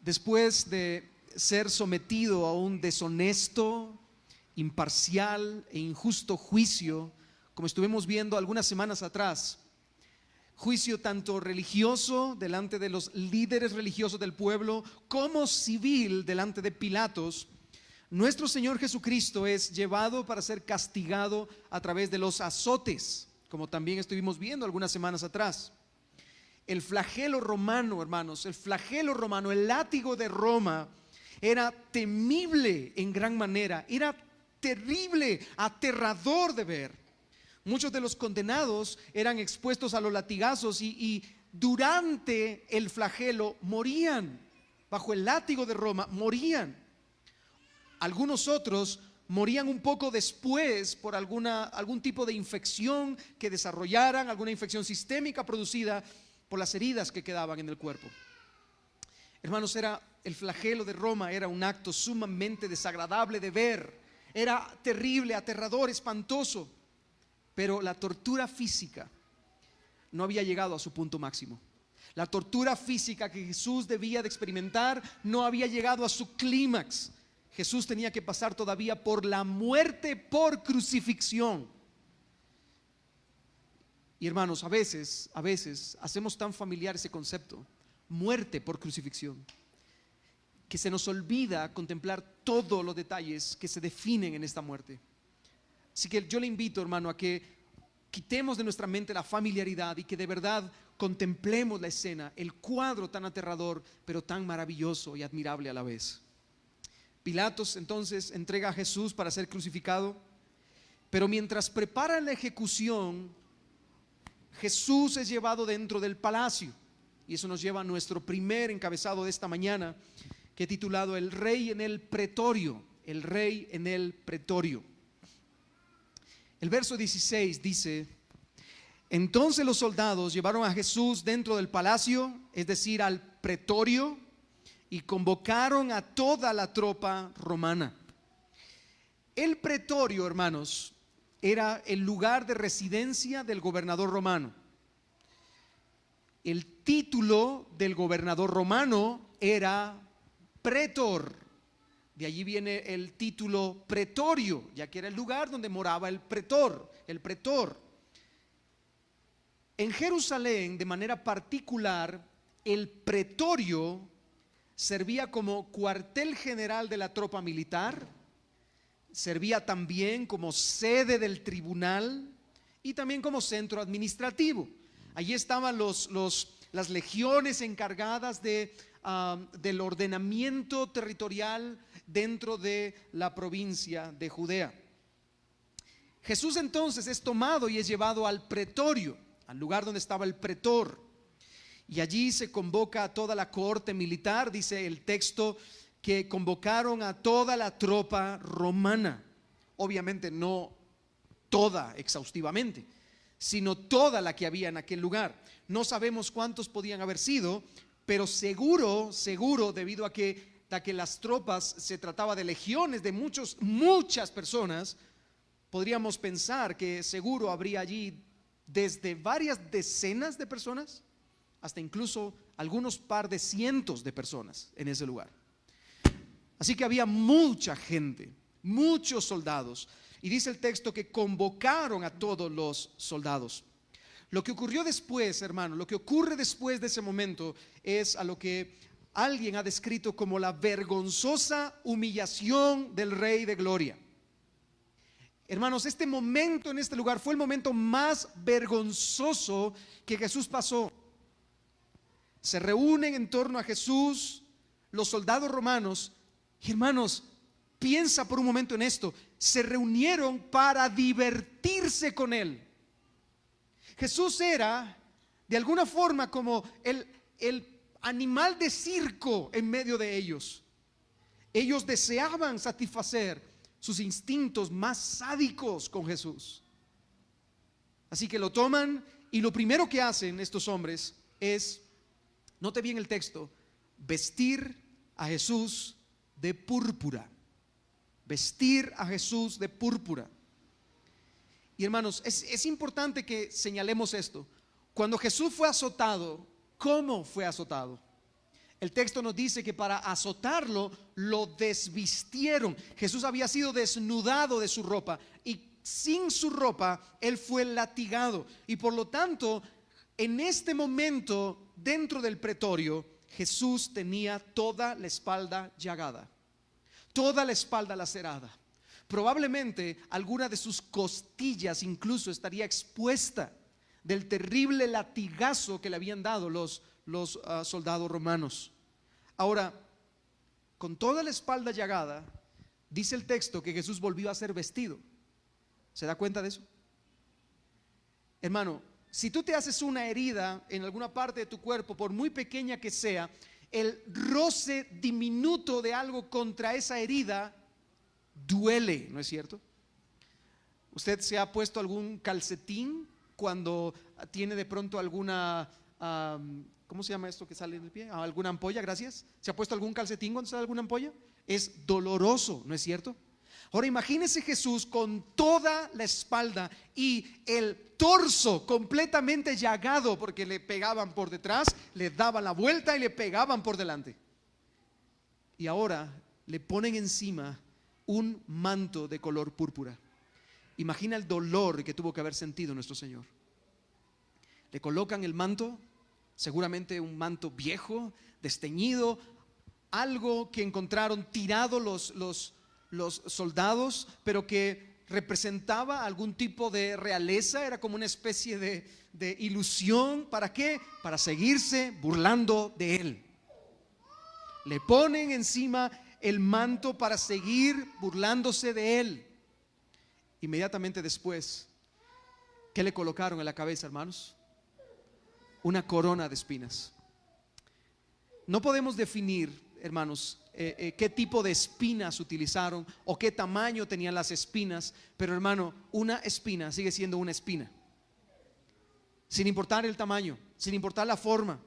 Después de ser sometido a un deshonesto, imparcial e injusto juicio, como estuvimos viendo algunas semanas atrás, juicio tanto religioso delante de los líderes religiosos del pueblo como civil delante de Pilatos, nuestro Señor Jesucristo es llevado para ser castigado a través de los azotes, como también estuvimos viendo algunas semanas atrás. El flagelo romano, hermanos, el flagelo romano, el látigo de Roma, era temible en gran manera, era terrible, aterrador de ver. Muchos de los condenados eran expuestos a los latigazos y durante el flagelo morían, bajo el látigo de Roma morían. Algunos otros morían un poco después por algún tipo de infección que desarrollaran, alguna infección sistémica producida por las heridas que quedaban en el cuerpo. Hermanos, el flagelo de Roma era un acto sumamente desagradable de ver, era terrible, aterrador, espantoso, pero la tortura física no había llegado a su punto máximo. La tortura física que Jesús debía de experimentar no había llegado a su clímax. Jesús tenía que pasar todavía por la muerte por crucifixión. Y hermanos, a veces hacemos tan familiar ese concepto, muerte por crucifixión, que se nos olvida contemplar todos los detalles que se definen en esta muerte. Así que yo le invito, hermano, a que quitemos de nuestra mente la familiaridad y que de verdad contemplemos la escena, el cuadro tan aterrador, pero tan maravilloso y admirable a la vez. Pilatos entonces entrega a Jesús para ser crucificado, pero mientras preparan la ejecución, Jesús es llevado dentro del palacio. Y eso nos lleva a nuestro primer encabezado de esta mañana, que he titulado El Rey en el Pretorio. El Rey en el Pretorio. El verso 16 dice: entonces los soldados llevaron a Jesús dentro del palacio, es decir, al pretorio, y convocaron a toda la tropa romana. El pretorio, hermanos, era el lugar de residencia del gobernador romano. El título del gobernador romano era pretor. De allí viene el título pretorio, ya que era el lugar donde moraba el pretor, el pretor. En Jerusalén, de manera particular, el pretorio servía como cuartel general de la tropa militar, servía también como sede del tribunal y también como centro administrativo. Allí estaban las legiones encargadas del ordenamiento territorial dentro de la provincia de Judea. Jesús entonces es tomado y es llevado al pretorio, al lugar donde estaba el pretor, y allí se convoca a toda la corte militar. Dice el texto que convocaron a toda la tropa romana, obviamente no toda exhaustivamente, sino toda la que había en aquel lugar. No sabemos cuántos podían haber sido, pero seguro, debido a que las tropas se trataba de legiones de muchas personas, podríamos pensar que seguro habría allí desde varias decenas de personas hasta incluso algunos par de cientos de personas en ese lugar. Así que había mucha gente, muchos soldados, y dice el texto que convocaron a todos los soldados. Lo que ocurrió después, hermano, lo que ocurre después de ese momento es a lo que alguien ha descrito como la vergonzosa humillación del Rey de Gloria. Hermanos, este momento en este lugar fue el momento más vergonzoso que Jesús pasó. Se reúnen en torno a Jesús los soldados romanos. Y hermanos, piensa por un momento en esto: se reunieron para divertirse con él. Jesús era de alguna forma como el animal de circo en medio de ellos. Ellos deseaban satisfacer sus instintos más sádicos con Jesús. Así que lo toman y lo primero que hacen estos hombres es, note bien el texto, vestir a Jesús de púrpura. Vestir a Jesús de púrpura. Y hermanos, es importante que señalemos esto. Cuando Jesús fue azotado, ¿cómo fue azotado? El texto nos dice que para azotarlo lo desvistieron. Jesús había sido desnudado de su ropa y sin su ropa él fue latigado. Y por lo tanto, en este momento, dentro del pretorio, Jesús tenía toda la espalda llagada, toda la espalda lacerada. Probablemente alguna de sus costillas incluso estaría expuesta del terrible latigazo que le habían dado los soldados romanos. Ahora, con toda la espalda llagada, dice el texto que Jesús volvió a ser vestido. ¿Se da cuenta de eso? Hermano, si tú te haces una herida en alguna parte de tu cuerpo, por muy pequeña que sea, el roce diminuto de algo contra esa herida duele, ¿no es cierto? ¿Usted se ha puesto algún calcetín cuando tiene de pronto alguna, ¿cómo se llama esto que sale en el pie? ¿Alguna ampolla? Gracias. ¿Se ha puesto algún calcetín cuando sale alguna ampolla? Es doloroso, ¿no es cierto? Ahora imagínese Jesús con toda la espalda y el torso completamente llagado, porque le pegaban por detrás, le daban la vuelta y le pegaban por delante. Y ahora le ponen encima un manto de color púrpura. Imagina el dolor que tuvo que haber sentido nuestro Señor. Le colocan el manto, seguramente un manto viejo, desteñido, algo que encontraron tirado los soldados, pero que representaba algún tipo de realeza, era como una especie de ilusión. ¿Para qué? Para seguirse burlando de él. Le ponen encima el manto para seguir burlándose de él. Inmediatamente después, ¿qué le colocaron en la cabeza, hermanos? Una corona de espinas. No podemos definir, hermanos, qué tipo de espinas utilizaron o qué tamaño tenían las espinas, pero hermano, una espina sigue siendo una espina, sin importar el tamaño, sin importar la forma.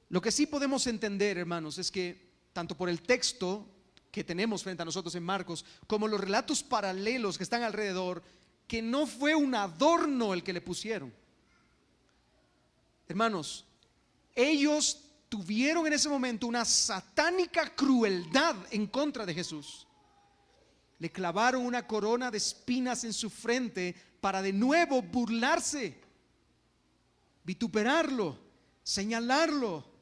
Lo que sí podemos entender, hermanos, es que tanto por el texto que tenemos frente a nosotros en Marcos, como los relatos paralelos que están alrededor, que no fue un adorno el que le pusieron. Hermanos, ellos tuvieron en ese momento una satánica crueldad en contra de Jesús. Le clavaron una corona de espinas en su frente para de nuevo burlarse, vituperarlo, señalarlo.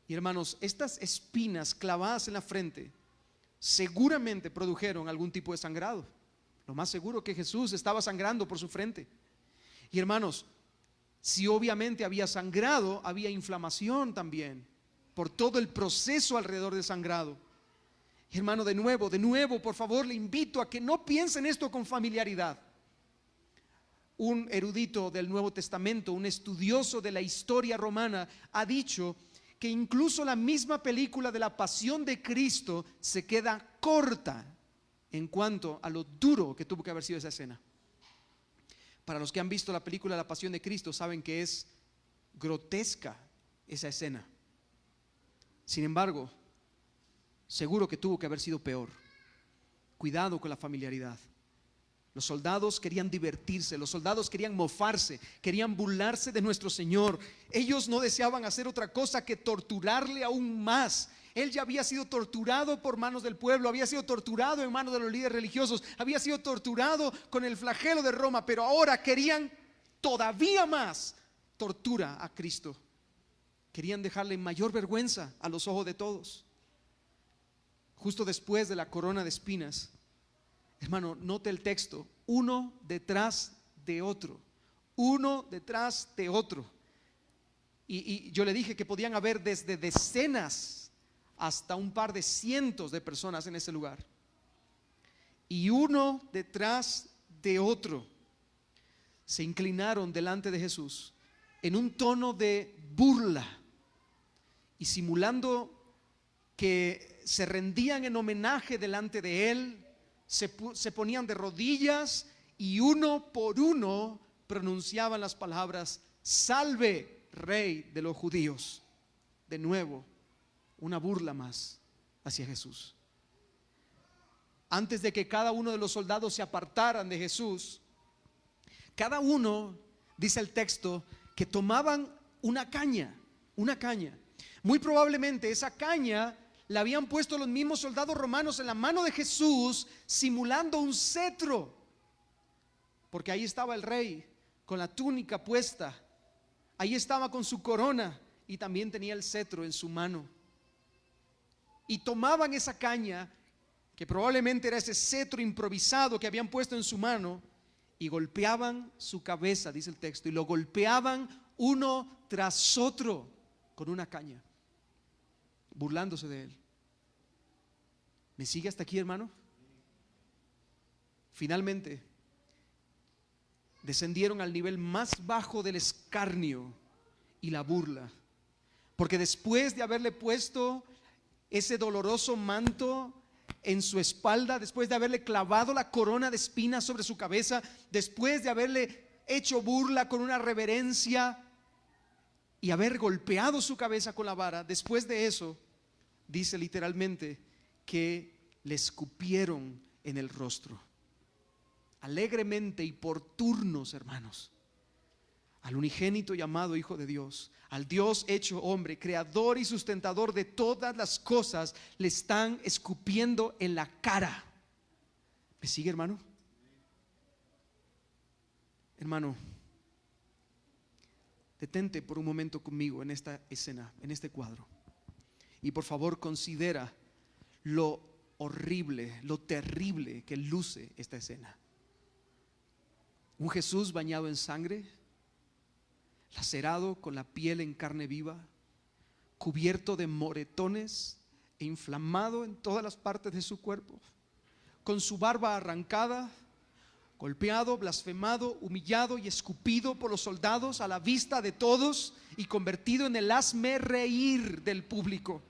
Y hermanos, estas espinas clavadas en la frente seguramente produjeron algún tipo de sangrado. Lo más seguro que Jesús estaba sangrando por su frente. Y hermanos, si obviamente había sangrado, había inflamación también por todo el proceso alrededor del sangrado. Y hermano, de nuevo, por favor, le invito a que no piensen esto con familiaridad. Un erudito del Nuevo Testamento, un estudioso de la historia romana, ha dicho que incluso la misma película de la Pasión de Cristo se queda corta en cuanto a lo duro que tuvo que haber sido esa escena. Para los que han visto la película La Pasión de Cristo, saben que es grotesca esa escena. Sin embargo, seguro que tuvo que haber sido peor. Cuidado con la familiaridad. Los soldados querían divertirse, los soldados querían mofarse, querían burlarse de nuestro Señor. Ellos no deseaban hacer otra cosa que torturarle aún más. Él ya había sido torturado por manos del pueblo, había sido torturado en manos de los líderes religiosos, había sido torturado con el flagelo de Roma, pero ahora querían todavía más tortura a Cristo. Querían dejarle mayor vergüenza a los ojos de todos. Justo después de la corona de espinas, hermano, note el texto, uno detrás de otro, uno detrás de otro. Y yo le dije que podían haber desde decenas hasta un par de cientos de personas en ese lugar. Y uno detrás de otro se inclinaron delante de Jesús en un tono de burla y simulando que se rendían en homenaje delante de él. Se ponían de rodillas y uno por uno pronunciaban las palabras: salve, Rey de los judíos. De nuevo, una burla más hacia Jesús. Antes de que cada uno de los soldados se apartaran de Jesús, cada uno, dice el texto, que tomaban una caña Muy probablemente esa caña la habían puesto los mismos soldados romanos en la mano de Jesús, simulando un cetro, porque ahí estaba el rey con la túnica puesta, ahí estaba con su corona y también tenía el cetro en su mano. Y tomaban esa caña, que probablemente era ese cetro improvisado que habían puesto en su mano, y golpeaban su cabeza, dice el texto, y lo golpeaban uno tras otro con una caña, burlándose de él. ¿Me sigue hasta aquí, hermano? Finalmente descendieron al nivel más bajo del escarnio y la burla, porque después de haberle puesto ese doloroso manto en su espalda, después de haberle clavado la corona de espinas sobre su cabeza, después de haberle hecho burla con una reverencia y haber golpeado su cabeza con la vara, después de eso, dice literalmente que le escupieron en el rostro, alegremente y por turnos, hermanos, al unigénito llamado Hijo de Dios, al Dios hecho hombre, creador y sustentador de todas las cosas, le están escupiendo en la cara. ¿Me sigue, hermano? Hermano, detente por un momento conmigo en esta escena, en este cuadro, y por favor considera lo horrible, lo terrible que luce esta escena. Un Jesús bañado en sangre, lacerado con la piel en carne viva, cubierto de moretones e inflamado en todas las partes de su cuerpo, con su barba arrancada, golpeado, blasfemado, humillado y escupido por los soldados a la vista de todos y convertido en el hazme reír del público.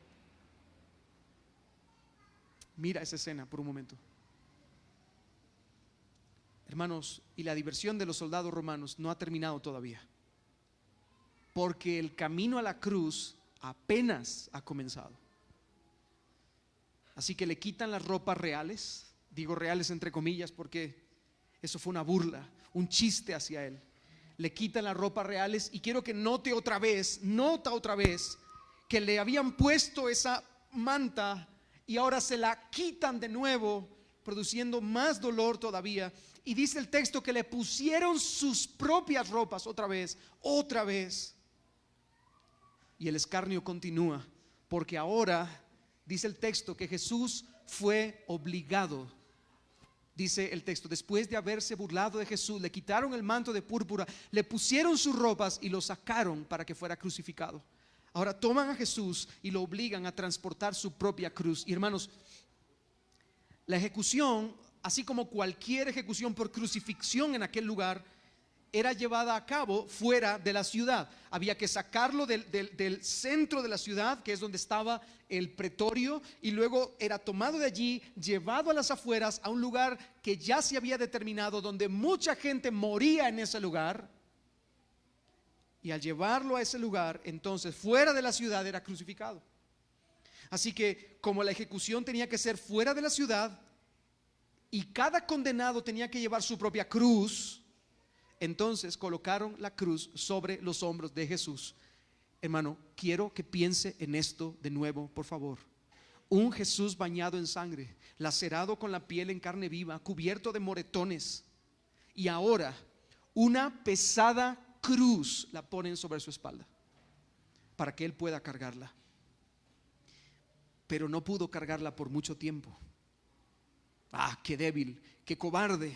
Mira esa escena por un momento, hermanos, y la diversión de los soldados romanos no ha terminado todavía, porque el camino a la cruz apenas ha comenzado. Así que le quitan las ropas reales, digo reales entre comillas porque eso fue una burla, un chiste hacia él. Le quitan las ropas reales y quiero que nota otra vez que le habían puesto esa manta y ahora se la quitan de nuevo, produciendo más dolor todavía. Y dice el texto que le pusieron sus propias ropas otra vez. Y el escarnio continúa, porque ahora dice el texto que Jesús fue obligado. Dice el texto, después de haberse burlado de Jesús, le quitaron el manto de púrpura, le pusieron sus ropas y lo sacaron para que fuera crucificado. Ahora toman a Jesús y lo obligan a transportar su propia cruz. Y hermanos, la ejecución, así como cualquier ejecución por crucifixión en aquel lugar, era llevada a cabo fuera de la ciudad. Había que sacarlo del centro de la ciudad, que es donde estaba el pretorio, y luego era tomado de allí, llevado a las afueras, a un lugar que ya se había determinado, donde mucha gente moría en ese lugar. Y al llevarlo a ese lugar, entonces fuera de la ciudad era crucificado. Así que como la ejecución tenía que ser fuera de la ciudad y cada condenado tenía que llevar su propia cruz, entonces colocaron la cruz sobre los hombros de Jesús. Hermano, quiero que piense en esto de nuevo, por favor. Un Jesús bañado en sangre, lacerado con la piel en carne viva, cubierto de moretones, y ahora una pesada cruz la ponen sobre su espalda para que él pueda cargarla. Pero no pudo cargarla por mucho tiempo. Qué débil, qué cobarde.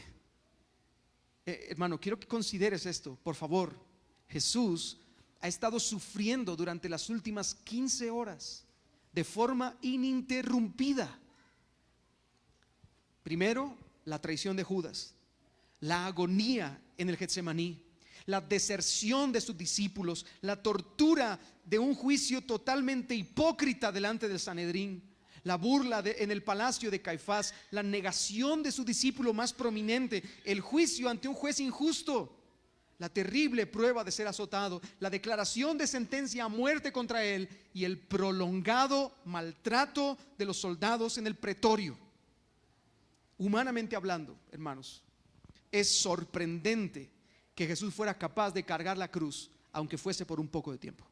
Hermano, quiero que consideres esto, por favor. Jesús ha estado sufriendo durante las últimas 15 horas de forma ininterrumpida. Primero, la traición de Judas, la agonía en el Getsemaní, la deserción de sus discípulos, la tortura de un juicio totalmente hipócrita delante del Sanedrín, la burla en el palacio de Caifás, la negación de su discípulo más prominente, el juicio ante un juez injusto, la terrible prueba de ser azotado, la declaración de sentencia a muerte contra él y el prolongado maltrato de los soldados en el pretorio. Humanamente hablando, hermanos, es sorprendente que Jesús fuera capaz de cargar la cruz, aunque fuese por un poco de tiempo.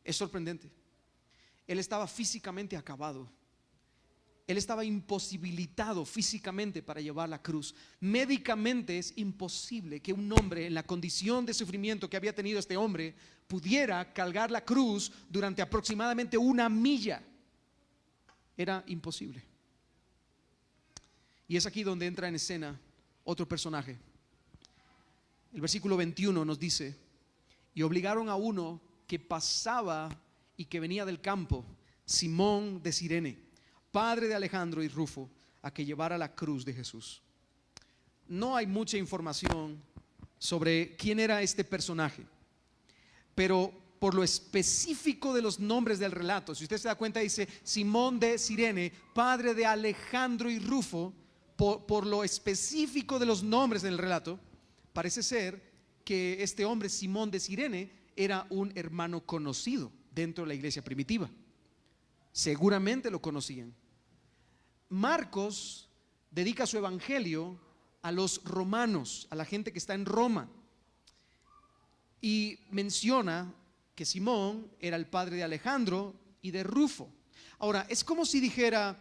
Es sorprendente. él estaba físicamente acabado. Él estaba imposibilitado físicamente para llevar la cruz. Médicamente es imposible que un hombre en la condición de sufrimiento que había tenido este hombre pudiera cargar la cruz durante aproximadamente 1 milla. Era imposible. Y es aquí donde entra en escena otro personaje. El versículo 21 nos dice: y obligaron a uno que pasaba y que venía del campo, Simón de Cirene, padre de Alejandro y Rufo, a que llevara la cruz de Jesús. No hay mucha información sobre quién era este personaje, pero por lo específico de los nombres del relato, si usted se da cuenta, dice Simón de Cirene, padre de Alejandro y Rufo. Por lo específico de los nombres del relato, parece ser que este hombre Simón de Cirene era un hermano conocido dentro de la iglesia primitiva. Seguramente lo conocían. Marcos dedica su evangelio a los romanos, a la gente que está en Roma, y menciona que Simón era el padre de Alejandro y de Rufo. Ahora, es como si dijera: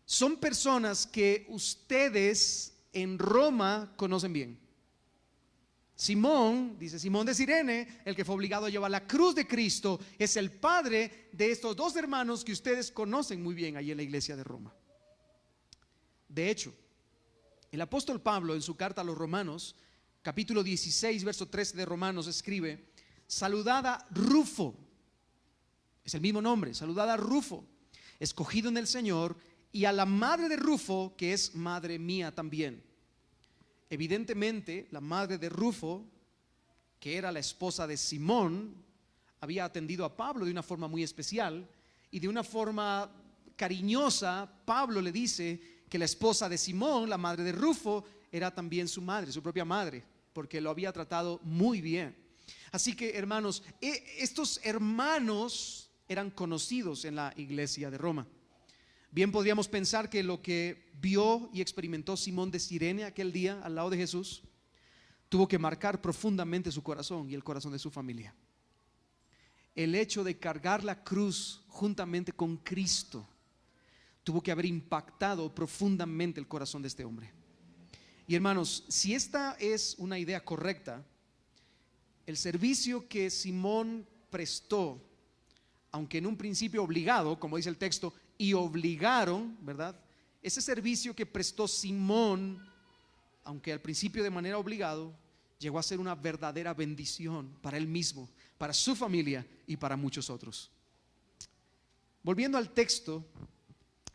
son personas que ustedes en Roma conocen bien. Simón, dice Simón de Cirene, el que fue obligado a llevar la cruz de Cristo, es el padre de estos 2 hermanos que ustedes conocen muy bien allí en la iglesia de Roma. De hecho, el apóstol Pablo en su carta a los Romanos, capítulo 16, verso 13 de Romanos, escribe: saludad a Rufo, es el mismo nombre, saludad a Rufo, escogido en el Señor, y a la madre de Rufo, que es madre mía también. Evidentemente, la madre de Rufo, que era la esposa de Simón, había atendido a Pablo de una forma muy especial, y de una forma cariñosa Pablo le dice que la esposa de Simón, la madre de Rufo, era también su madre, su propia madre, porque lo había tratado muy bien. Así que, hermanos, estos hermanos eran conocidos en la iglesia de Roma. Bien podríamos pensar que lo que vio y experimentó Simón de Cirene aquel día al lado de Jesús tuvo que marcar profundamente su corazón y el corazón de su familia. El hecho de cargar la cruz juntamente con Cristo tuvo que haber impactado profundamente el corazón de este hombre. Y hermanos, si esta es una idea correcta, el servicio que Simón prestó, aunque en un principio obligado, como dice el texto, y obligaron, ¿verdad? Ese servicio que prestó Simón, aunque al principio de manera obligado, llegó a ser una verdadera bendición para él mismo, para su familia y para muchos otros. Volviendo al texto,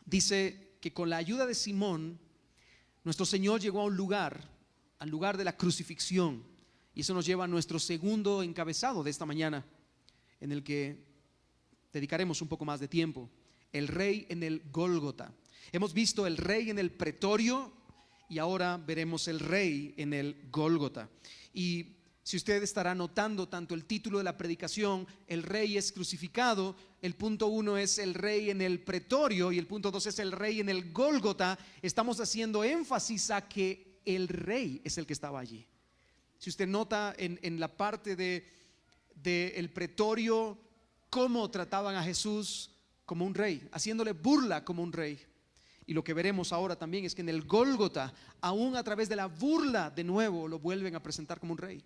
dice que con la ayuda de Simón, nuestro Señor llegó a un lugar, al lugar de la crucifixión, y eso nos lleva a nuestro segundo encabezado de esta mañana, en el que dedicaremos un poco más de tiempo: el rey en el Gólgota. Hemos visto el rey en el pretorio y ahora veremos el rey en el Gólgota. Y si usted estará notando tanto el título de la predicación, el rey es crucificado, el punto 1 es el rey en el pretorio y el punto 2 es el rey en el Gólgota. Estamos haciendo énfasis a que el rey es el que estaba allí. Si usted nota en la parte del pretorio, cómo trataban a Jesús como un rey, haciéndole burla como un rey. Y lo que veremos ahora también es que en el Gólgota, aún a través de la burla, de nuevo lo vuelven a presentar como un rey.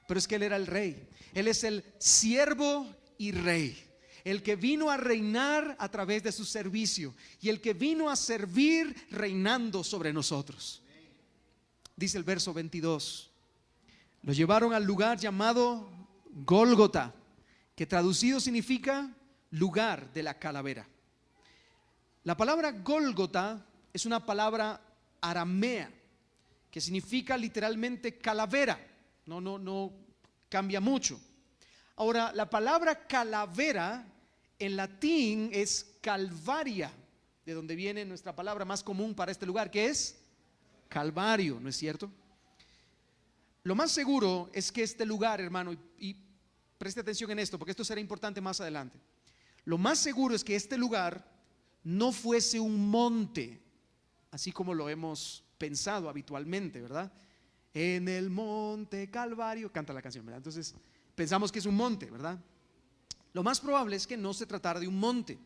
Pero es que él era el rey, él es el siervo y rey, el que vino a reinar a través de su servicio y el que vino a servir reinando sobre nosotros. Dice el verso 22: lo llevaron al lugar llamado Gólgota, que traducido significa lugar de la calavera. La palabra Gólgota es una palabra aramea que significa literalmente calavera. No cambia mucho. Ahora, la palabra calavera en latín es calvaria, de donde viene nuestra palabra más común para este lugar, que es Calvario, ¿no es cierto? Lo más seguro es que este lugar, hermano, y preste atención en esto, porque esto será importante más adelante. Lo más seguro es que este lugar no fuese un monte, así como lo hemos pensado habitualmente, ¿verdad? En el monte Calvario, canta la canción, ¿verdad? Entonces pensamos que es un monte, ¿verdad? Lo más probable es que no se tratara de un monte.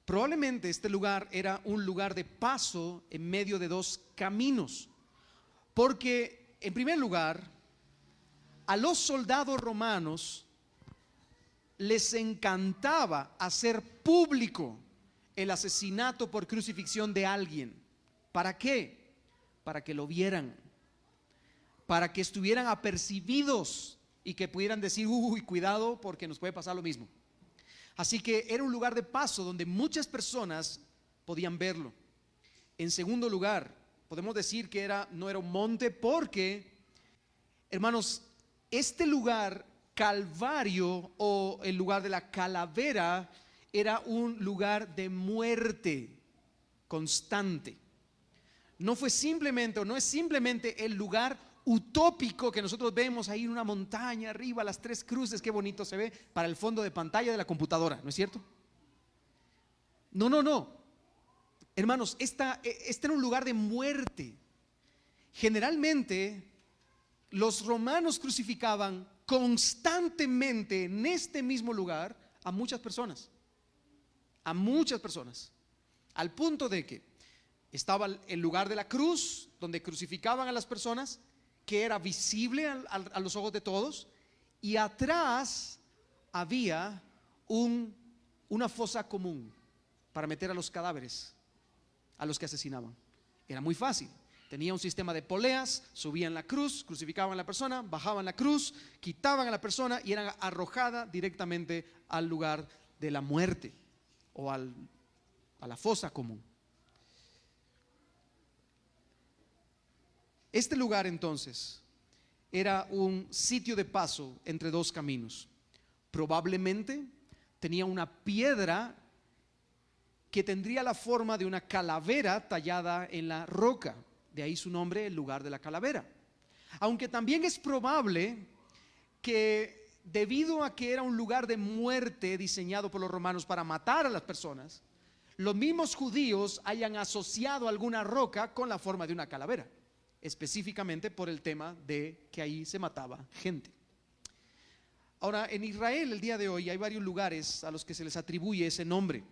Probablemente este lugar era un lugar de paso en medio de dos caminos, porque en primer lugar, a los soldados romanos les encantaba hacer público el asesinato por crucifixión de alguien. ¿Para qué? Para que lo vieran, para que estuvieran apercibidos y que pudieran decir, uy, cuidado porque nos puede pasar lo mismo. Así que era un lugar de paso donde muchas personas podían verlo. En segundo lugar, podemos decir que no era un monte porque, hermanos, este lugar Calvario, o el lugar de la calavera, era un lugar de muerte constante. No fue simplemente, o no es simplemente el lugar utópico que nosotros vemos ahí en una montaña arriba, las tres cruces, qué bonito se ve para el fondo de pantalla de la computadora, ¿no es cierto? No. Hermanos, este era un lugar de muerte. Generalmente los romanos crucificaban constantemente en este mismo lugar a muchas personas, al punto de que estaba el lugar de la cruz donde crucificaban a las personas, que era visible a los ojos de todos, y atrás había una fosa común para meter a los cadáveres, a los que asesinaban. Era muy fácil. Tenía un sistema de poleas, subían la cruz, crucificaban a la persona, bajaban la cruz, quitaban a la persona y eran arrojada directamente al lugar de la muerte o a la fosa común. Este lugar entonces era un sitio de paso entre dos caminos. Probablemente tenía una piedra que tendría la forma de una calavera tallada en la roca. De ahí su nombre, el lugar de la calavera. Aunque también es probable que debido a que era un lugar de muerte diseñado por los romanos para matar a las personas, los mismos judíos hayan asociado alguna roca con la forma de una calavera, específicamente por el tema de que ahí se mataba gente. Ahora, en Israel el día de hoy hay varios lugares a los que se les atribuye ese nombre.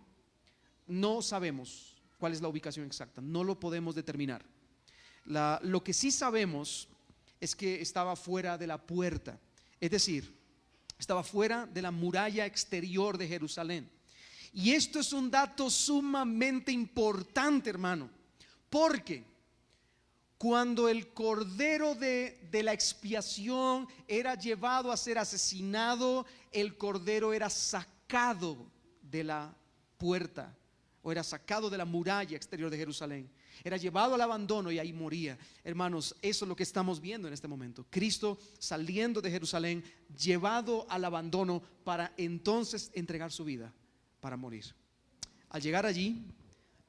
No sabemos cuál es la ubicación exacta, no lo podemos determinar. Lo que sí sabemos es que estaba fuera de la puerta, es decir, estaba fuera de la muralla exterior de Jerusalén. Y esto es un dato sumamente importante, hermano, porque cuando el cordero de la expiación era llevado a ser asesinado, el cordero era sacado de la puerta, o era sacado de la muralla exterior de Jerusalén. Era llevado al abandono y ahí moría. Hermanos, eso es lo que estamos viendo en este momento. Cristo saliendo de Jerusalén, llevado al abandono para entonces entregar su vida para morir. Al llegar allí,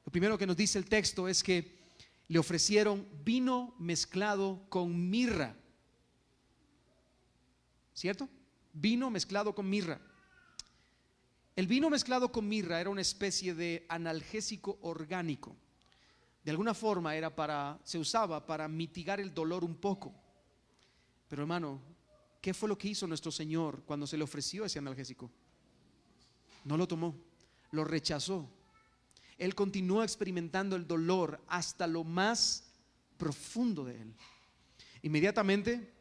lo primero que nos dice el texto es que le ofrecieron vino mezclado con mirra. ¿Cierto? Vino mezclado con mirra. El vino mezclado con mirra era una especie de analgésico orgánico. De alguna forma se usaba para mitigar el dolor un poco. Pero hermano, ¿qué fue lo que hizo nuestro Señor cuando se le ofreció ese analgésico? No lo tomó, lo rechazó. Él continuó experimentando el dolor hasta lo más profundo de él. Inmediatamente,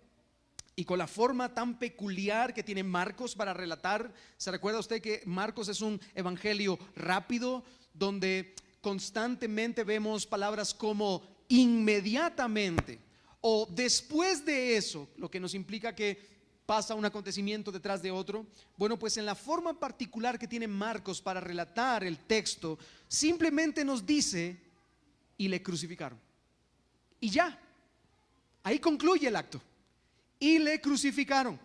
y con la forma tan peculiar que tiene Marcos para relatar, ¿se recuerda usted que Marcos es un evangelio rápido donde constantemente vemos palabras como inmediatamente o después de eso, lo que nos implica que pasa un acontecimiento detrás de otro? Bueno, pues en la forma particular que tiene Marcos para relatar el texto, simplemente nos dice: y le crucificaron. Y ya, ahí concluye el acto. Y le crucificaron.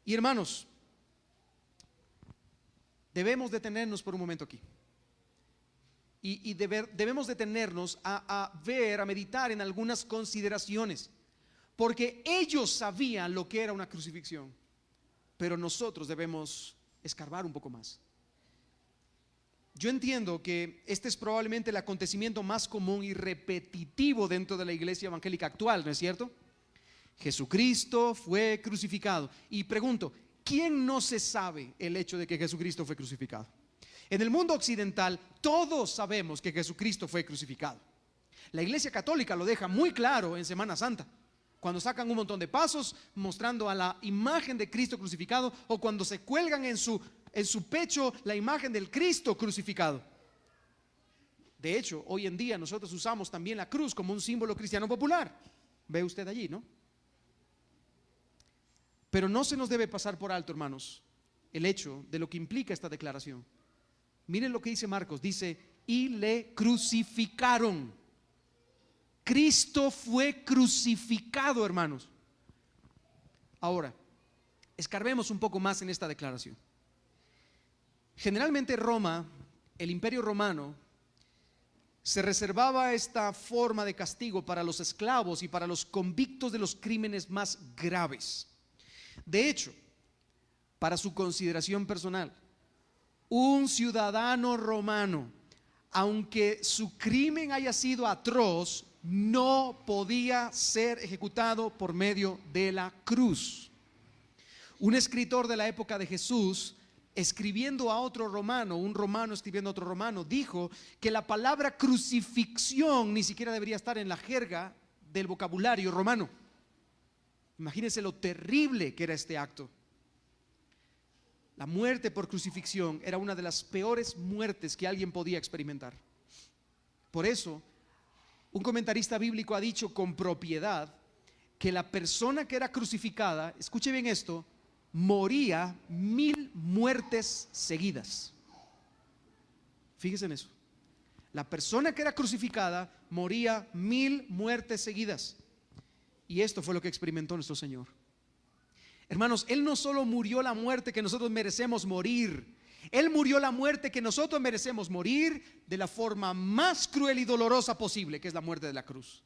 Y hermanos, debemos detenernos por un momento aquí. Y debemos detenernos a meditar en algunas consideraciones. Porque ellos sabían lo que era una crucifixión, pero nosotros debemos escarbar un poco más. Yo entiendo que este es probablemente el acontecimiento más común y repetitivo dentro de la iglesia evangélica actual, ¿no es cierto? Jesucristo fue crucificado. Y pregunto, ¿quién no se sabe el hecho de que Jesucristo fue crucificado? En el mundo occidental todos sabemos que Jesucristo fue crucificado. La Iglesia Católica lo deja muy claro en Semana Santa, cuando sacan un montón de pasos mostrando a la imagen de Cristo crucificado, o cuando se cuelgan en su pecho la imagen del Cristo crucificado. De hecho, hoy en día nosotros usamos también la cruz como un símbolo cristiano popular. Ve usted allí, ¿no? Pero no se nos debe pasar por alto, hermanos, el hecho de lo que implica esta declaración. Miren lo que dice Marcos, dice, y le crucificaron. Cristo fue crucificado, hermanos. Ahora, escarbemos un poco más en esta declaración. Generalmente Roma, el Imperio Romano, se reservaba esta forma de castigo para los esclavos y para los convictos de los crímenes más graves. De hecho, para su consideración personal, un ciudadano romano, aunque su crimen haya sido atroz, no podía ser ejecutado por medio de la cruz. Un escritor de la época de Jesús, escribiendo a otro romano, un romano escribiendo a otro romano, dijo que la palabra crucifixión ni siquiera debería estar en la jerga del vocabulario romano. Imagínense lo terrible que era este acto. La muerte por crucifixión era una de las peores muertes que alguien podía experimentar. Por eso, un comentarista bíblico ha dicho con propiedad que la persona que era crucificada, escuche bien esto, moría 1000 muertes seguidas. Fíjese en eso. La persona que era crucificada moría 1000 muertes seguidas. Y esto fue lo que experimentó nuestro Señor. Hermanos, Él no solo murió la muerte que nosotros merecemos morir, Él murió la muerte que nosotros merecemos morir de la forma más cruel y dolorosa posible, que es la muerte de la cruz.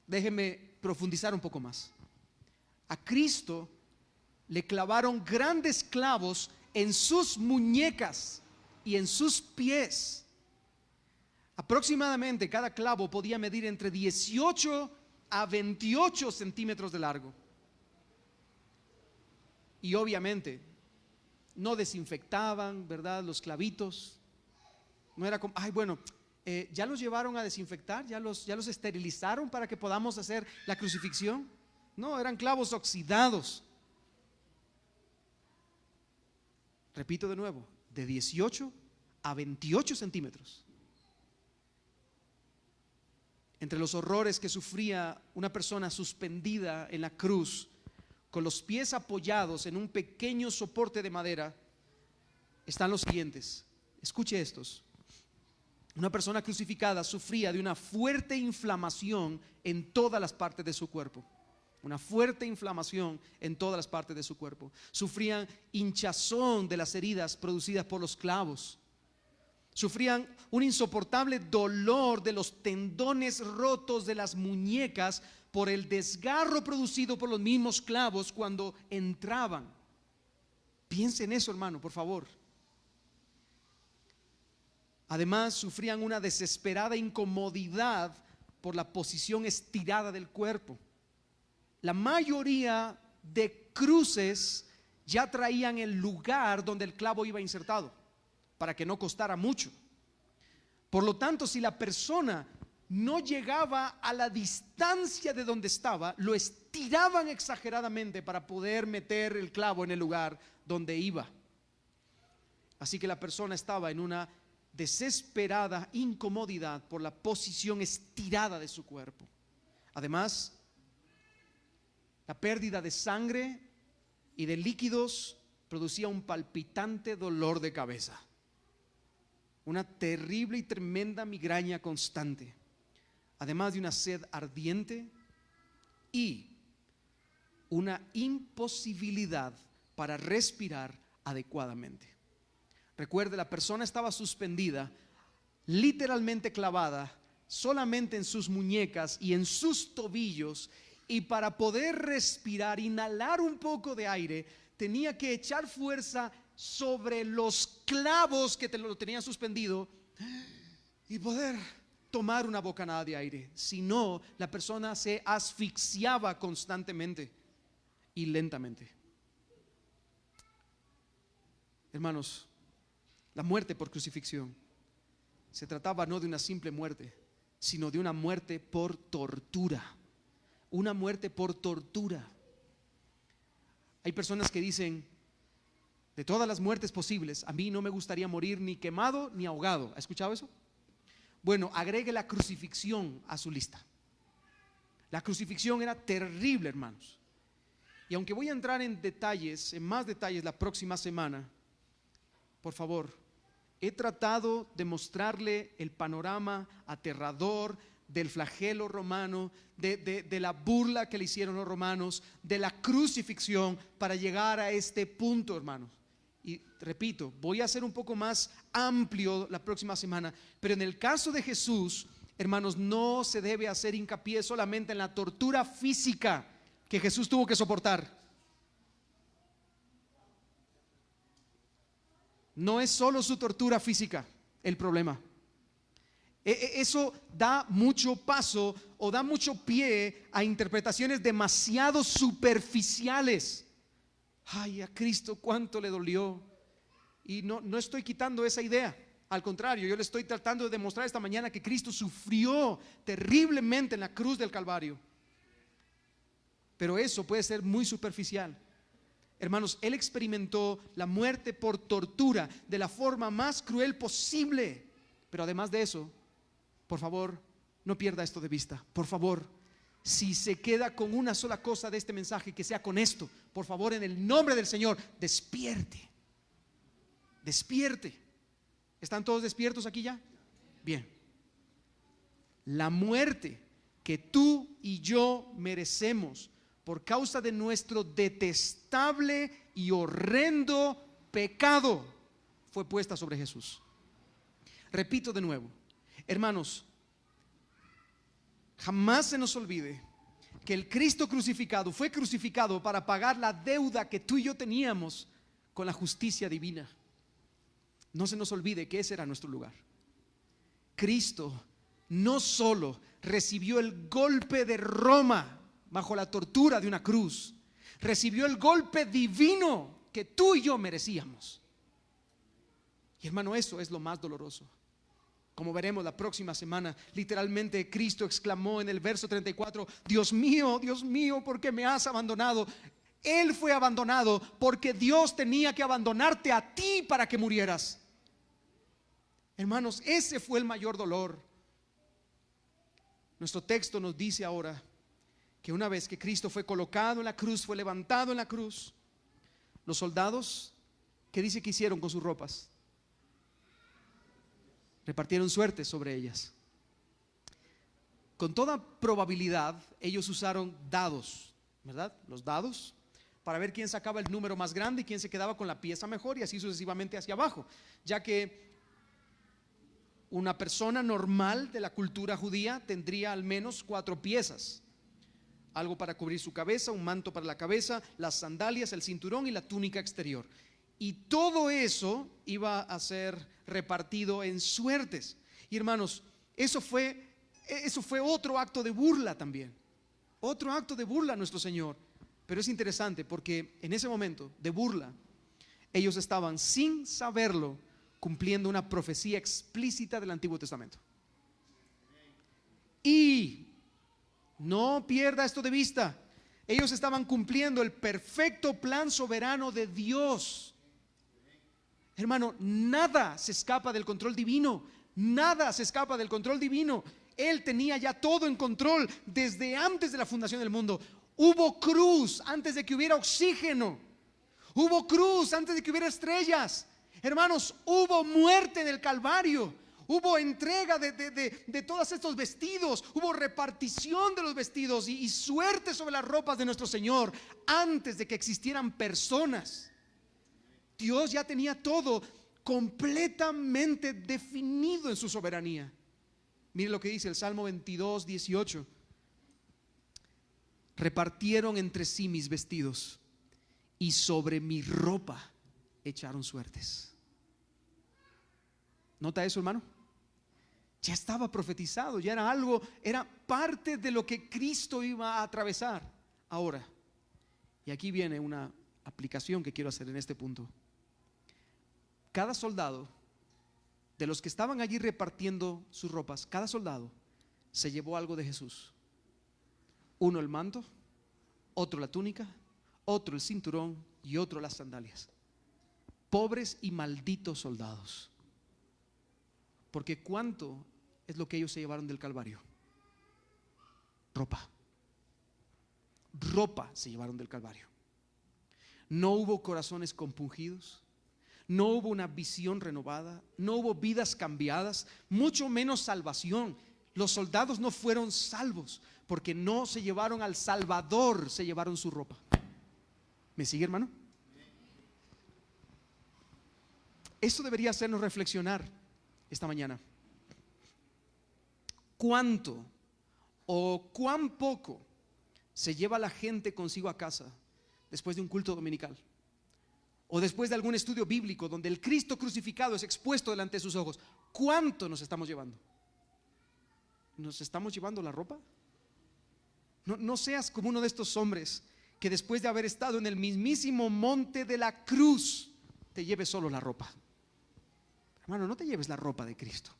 Déjenme profundizar un poco más. A Cristo le clavaron grandes clavos en sus muñecas y en sus pies. Aproximadamente cada clavo podía medir entre 18 a 28 centímetros de largo. Y obviamente no desinfectaban, ¿verdad?, los clavitos. No era como, ya los llevaron a desinfectar, ya los esterilizaron para que podamos hacer la crucifixión. No, eran clavos oxidados. Repito de nuevo, de 18 a 28 centímetros. Entre los horrores que sufría una persona suspendida en la cruz, con los pies apoyados en un pequeño soporte de madera, están los siguientes. Escuche estos. Una persona crucificada sufría de una fuerte inflamación en todas las partes de su cuerpo. Una fuerte inflamación en todas las partes de su cuerpo. Sufrían hinchazón de las heridas producidas por los clavos. Sufrían un insoportable dolor de los tendones rotos de las muñecas por el desgarro producido por los mismos clavos cuando entraban. Piensen en eso, hermano, por favor. Además, sufrían una desesperada incomodidad por la posición estirada del cuerpo. La mayoría de cruces ya traían el lugar donde el clavo iba insertado, para que no costara mucho. Por lo tanto, si la persona no llegaba a la distancia de donde estaba, lo estiraban exageradamente para poder meter el clavo en el lugar donde iba. Así que la persona estaba en una desesperada incomodidad por la posición estirada de su cuerpo. Además, la pérdida de sangre y de líquidos producía un palpitante dolor de cabeza, una terrible y tremenda migraña constante, además de una sed ardiente y una imposibilidad para respirar adecuadamente. Recuerde, la persona estaba suspendida, literalmente clavada, solamente en sus muñecas y en sus tobillos, y para poder respirar, inhalar un poco de aire, tenía que echar fuerza sobre los clavos que lo tenían suspendido y poder tomar una bocanada de aire. Si no, la persona se asfixiaba constantemente. y lentamente. Hermanos, la muerte por crucifixión se trataba no de una simple muerte, sino de una muerte por tortura. Una muerte por tortura. Hay personas que dicen, de todas las muertes posibles, a mí no me gustaría morir ni quemado ni ahogado. ¿Ha escuchado eso? Bueno, agregue la crucifixión a su lista. La crucifixión era terrible, hermanos. Y aunque voy a entrar en detalles, en más detalles la próxima semana, por favor, he tratado de mostrarle el panorama aterrador del flagelo romano, de la burla que le hicieron los romanos, de la crucifixión, para llegar a este punto, hermanos. Y repito, voy a hacer un poco más amplio la próxima semana, pero en el caso de Jesús, hermanos, no se debe hacer hincapié solamente en la tortura física que Jesús tuvo que soportar. No es solo su tortura física el problema. Eso da mucho paso o da mucho pie a interpretaciones demasiado superficiales. Ay, a Cristo cuánto le dolió. Y no estoy quitando esa idea. Al contrario, yo le estoy tratando de demostrar esta mañana que Cristo sufrió terriblemente en la cruz del Calvario. Pero eso puede ser muy superficial. Hermanos, Él experimentó la muerte por tortura de la forma más cruel posible. Pero además de eso, por favor, no pierda esto de vista. Por favor, si se queda con una sola cosa de este mensaje, que sea con esto. Por favor, en el nombre del Señor, despierte. Despierte. ¿Están todos despiertos aquí ya? Bien. La muerte que tú y yo merecemos por causa de nuestro detestable y horrendo pecado fue puesta sobre Jesús. Repito de nuevo, hermanos, jamás se nos olvide que el Cristo crucificado fue crucificado para pagar la deuda que tú y yo teníamos con la justicia divina. No se nos olvide que ese era nuestro lugar. Cristo no solo recibió el golpe de Roma bajo la tortura de una cruz, recibió el golpe divino que tú y yo merecíamos. Y hermano, eso es lo más doloroso. Como veremos la próxima semana, literalmente Cristo exclamó en el verso 34, Dios mío, ¿por qué me has abandonado? Él fue abandonado porque Dios tenía que abandonarte a ti para que murieras. Hermanos, ese fue el mayor dolor. Nuestro texto nos dice ahora que una vez que Cristo fue colocado en la cruz, fue levantado en la cruz, los soldados, ¿qué dice que hicieron con sus ropas? Repartieron suertes sobre ellas. Con toda probabilidad ellos usaron dados, ¿verdad? Los dados, para ver quién sacaba el número más grande y quién se quedaba con la pieza mejor, y así sucesivamente hacia abajo, ya que una persona normal de la cultura judía tendría al menos 4 piezas: algo para cubrir su cabeza, un manto para la cabeza, las sandalias, el cinturón y la túnica exterior. Y todo eso iba a ser repartido en suertes. Y hermanos, eso fue otro acto de burla también. Otro acto de burla a nuestro Señor. Pero es interesante porque en ese momento de burla, ellos estaban, sin saberlo, cumpliendo una profecía explícita del Antiguo Testamento. Y no pierda esto de vista. Ellos estaban cumpliendo el perfecto plan soberano de Dios. Hermano, nada se escapa del control divino. Nada se escapa del control divino. Él tenía ya todo en control desde antes de la fundación del mundo. Hubo cruz antes de que hubiera oxígeno. Hubo cruz antes de que hubiera estrellas. Hermanos, hubo muerte en el Calvario. Hubo entrega de todos estos vestidos. Hubo repartición de los vestidos y suerte sobre las ropas de nuestro Señor antes de que existieran personas. Dios ya tenía todo completamente definido en su soberanía. Mire lo que dice el Salmo 22, 18. Repartieron entre sí mis vestidos y sobre mi ropa echaron suertes. ¿Nota eso, hermano? Ya estaba profetizado, ya era algo, era parte de lo que Cristo iba a atravesar. Ahora, Y aquí viene una aplicación que quiero hacer en este punto. Cada soldado, de los que estaban allí repartiendo sus ropas, cada soldado se llevó algo de Jesús. Uno el manto, otro la túnica, otro el cinturón y otro las sandalias. Pobres y malditos soldados. Porque ¿cuánto es lo que ellos se llevaron del Calvario? Ropa. Ropa se llevaron del Calvario. No hubo corazones compungidos, no hubo una visión renovada, no hubo vidas cambiadas, mucho menos salvación. Los soldados no fueron salvos porque no se llevaron al Salvador, se llevaron su ropa. ¿Me sigue, hermano? Esto debería hacernos reflexionar esta mañana. ¿Cuánto o cuán poco se lleva la gente consigo a casa después de un culto dominical? O después de algún estudio bíblico donde el Cristo crucificado es expuesto delante de sus ojos. ¿Cuánto nos estamos llevando? ¿Nos estamos llevando la ropa? No seas como uno de estos hombres que después de haber estado en el mismísimo monte de la cruz te lleves solo la ropa. Hermano, no te lleves la ropa de Cristo.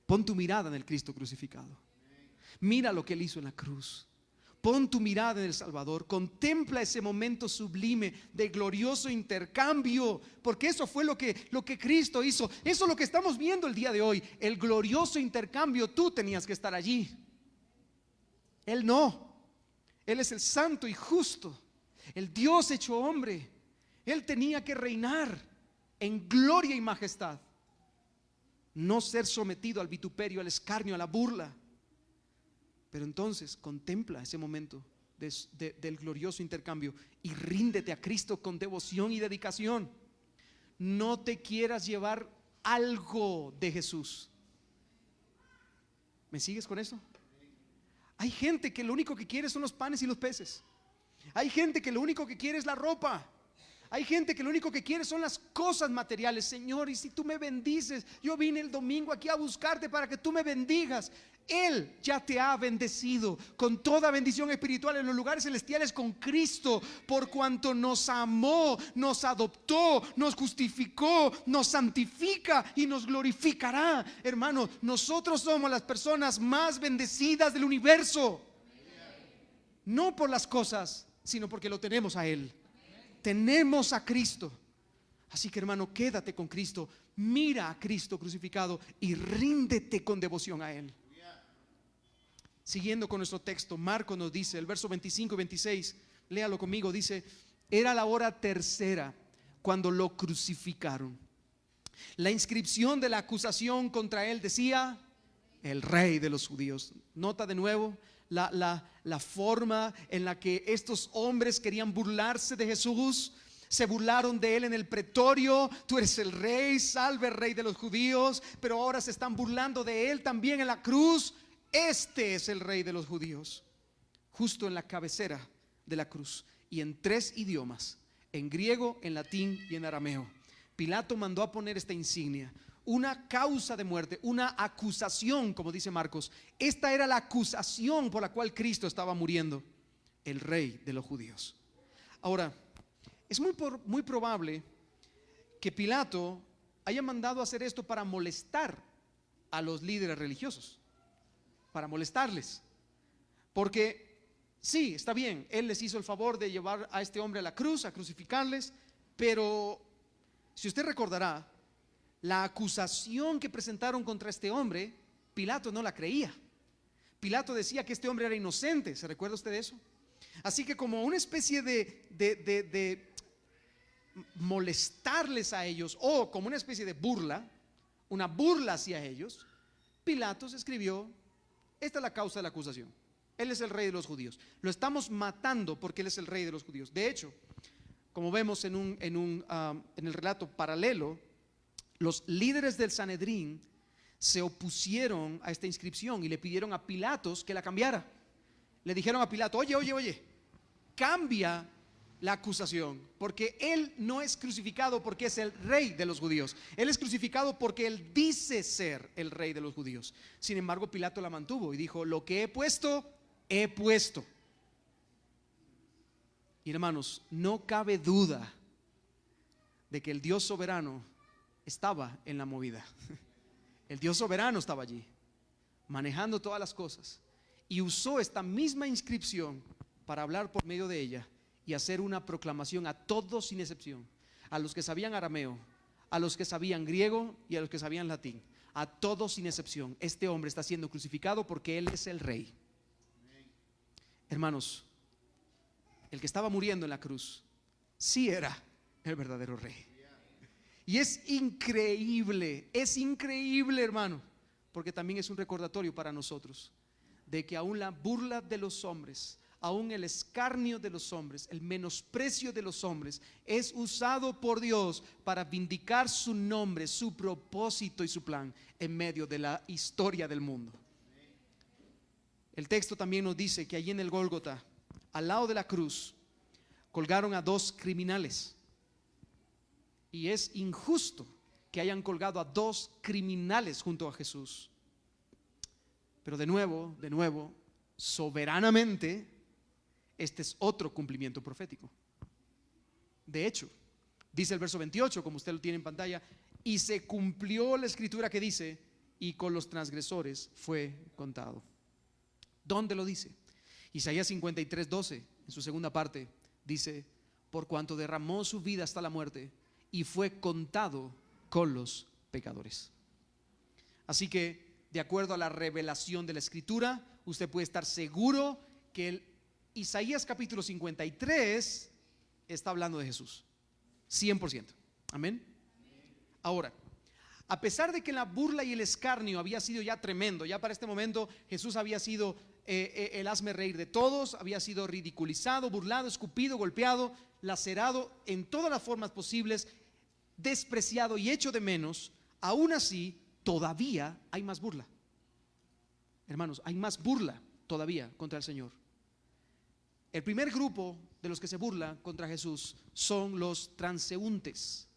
Pon tu mirada en el Cristo crucificado. Mira lo que Él hizo en la cruz. Pon tu mirada en el Salvador. Contempla ese momento sublime de glorioso intercambio, porque eso fue lo que Cristo hizo. Eso es lo que estamos viendo el día de hoy. El glorioso intercambio. Tú tenías que estar allí, Él no. Él es el santo y justo, el Dios hecho hombre. Él tenía que reinar en gloria y majestad, no ser sometido al vituperio, al escarnio, a la burla. Pero entonces contempla ese momento del glorioso intercambio y ríndete a Cristo con devoción y dedicación. No te quieras llevar algo de Jesús. ¿Me sigues con eso? Hay gente que lo único que quiere son los panes y los peces. Hay gente que lo único que quiere es la ropa. Hay gente que lo único que quiere son las cosas materiales. Señor, y si tú me bendices, yo vine el domingo aquí a buscarte para que tú me bendigas. Él ya te ha bendecido con toda bendición espiritual en los lugares celestiales con Cristo, por cuanto nos amó, nos adoptó, nos justificó, nos santifica y nos glorificará. Hermano, nosotros somos las personas más bendecidas del universo, no por las cosas, sino porque lo tenemos a Él. Tenemos a Cristo. Así que, hermano, quédate con Cristo, mira a Cristo crucificado y ríndete con devoción a Él. Siguiendo con nuestro texto, Marcos nos dice, el verso 25 y 26, léalo conmigo, dice: era la hora tercera cuando lo crucificaron. La inscripción de la acusación contra él decía: el Rey de los judíos. Nota de nuevo la forma en la que estos hombres querían burlarse de Jesús. Se burlaron de él en el pretorio: tú eres el rey, salve Rey de los judíos. Pero ahora se están burlando de él también en la cruz: este es el Rey de los judíos. Justo en la cabecera de la cruz, y en 3 idiomas, en griego, en latín y en arameo, Pilato mandó a poner esta insignia, una causa de muerte, una acusación, como dice Marcos. Esta era la acusación por la cual Cristo estaba muriendo: el Rey de los judíos. Ahora, es muy probable que Pilato haya mandado a hacer esto para molestar a los líderes religiosos, para molestarles, porque sí, está bien, él les hizo el favor de llevar a este hombre a la cruz, a crucificarles, pero si usted recordará, la acusación que presentaron contra este hombre, Pilato no la creía. Pilato decía que este hombre era inocente. ¿Se recuerda usted de eso? Así que, como una especie de molestarles a ellos, o como una especie de burla, una burla hacia ellos, Pilato escribió: esta es la causa de la acusación, Él es el Rey de los judíos. Lo estamos matando porque Él es el Rey de los judíos. De hecho, como vemos en el relato paralelo, los líderes del Sanedrín se opusieron a esta inscripción y le pidieron a Pilatos que la cambiara. Le dijeron a Pilato: oye, cambia la acusación, porque Él no es crucificado porque es el Rey de los judíos. Él es crucificado porque Él dice ser el Rey de los judíos. Sin embargo, Pilato la mantuvo y dijo: lo que he puesto, he puesto. Y hermanos, no cabe duda de que el Dios soberano estaba en la movida. El Dios soberano estaba allí, manejando todas las cosas, y usó esta misma inscripción para hablar por medio de ella y hacer una proclamación a todos sin excepción, a los que sabían arameo, a los que sabían griego y a los que sabían latín, a todos sin excepción. Este hombre está siendo crucificado porque Él es el Rey. Hermanos, el que estaba muriendo en la cruz sí era el verdadero Rey. Y es increíble, hermano, porque también es un recordatorio para nosotros de que aún la burla de los hombres, aún el escarnio de los hombres, el menosprecio de los hombres es usado por Dios para vindicar su nombre, su propósito y su plan en medio de la historia del mundo. El texto también nos dice que allí en el Gólgota, al lado de la cruz, colgaron a 2 criminales. Y es injusto que hayan colgado a 2 criminales junto a Jesús. Pero de nuevo, soberanamente, este es otro cumplimiento profético. De hecho, dice el verso 28, como usted lo tiene en pantalla, y se cumplió la escritura que dice, y con los transgresores fue contado. ¿Dónde lo dice? Isaías 53:12, en su segunda parte, dice: por cuanto derramó su vida hasta la muerte y fue contado con los pecadores. Así que, de acuerdo a la revelación de la escritura, usted puede estar seguro que el Isaías capítulo 53 está hablando de Jesús, 100%. Amén. Ahora, a pesar de que la burla y el escarnio había sido ya tremendo, ya para este momento Jesús había sido el hazme reír de todos, había sido ridiculizado, burlado, escupido, golpeado, lacerado en todas las formas posibles, despreciado y hecho de menos. Aún así, todavía hay más burla. Hermanos, hay más burla todavía contra el Señor. El primer grupo de los que se burla contra Jesús son los transeúntes.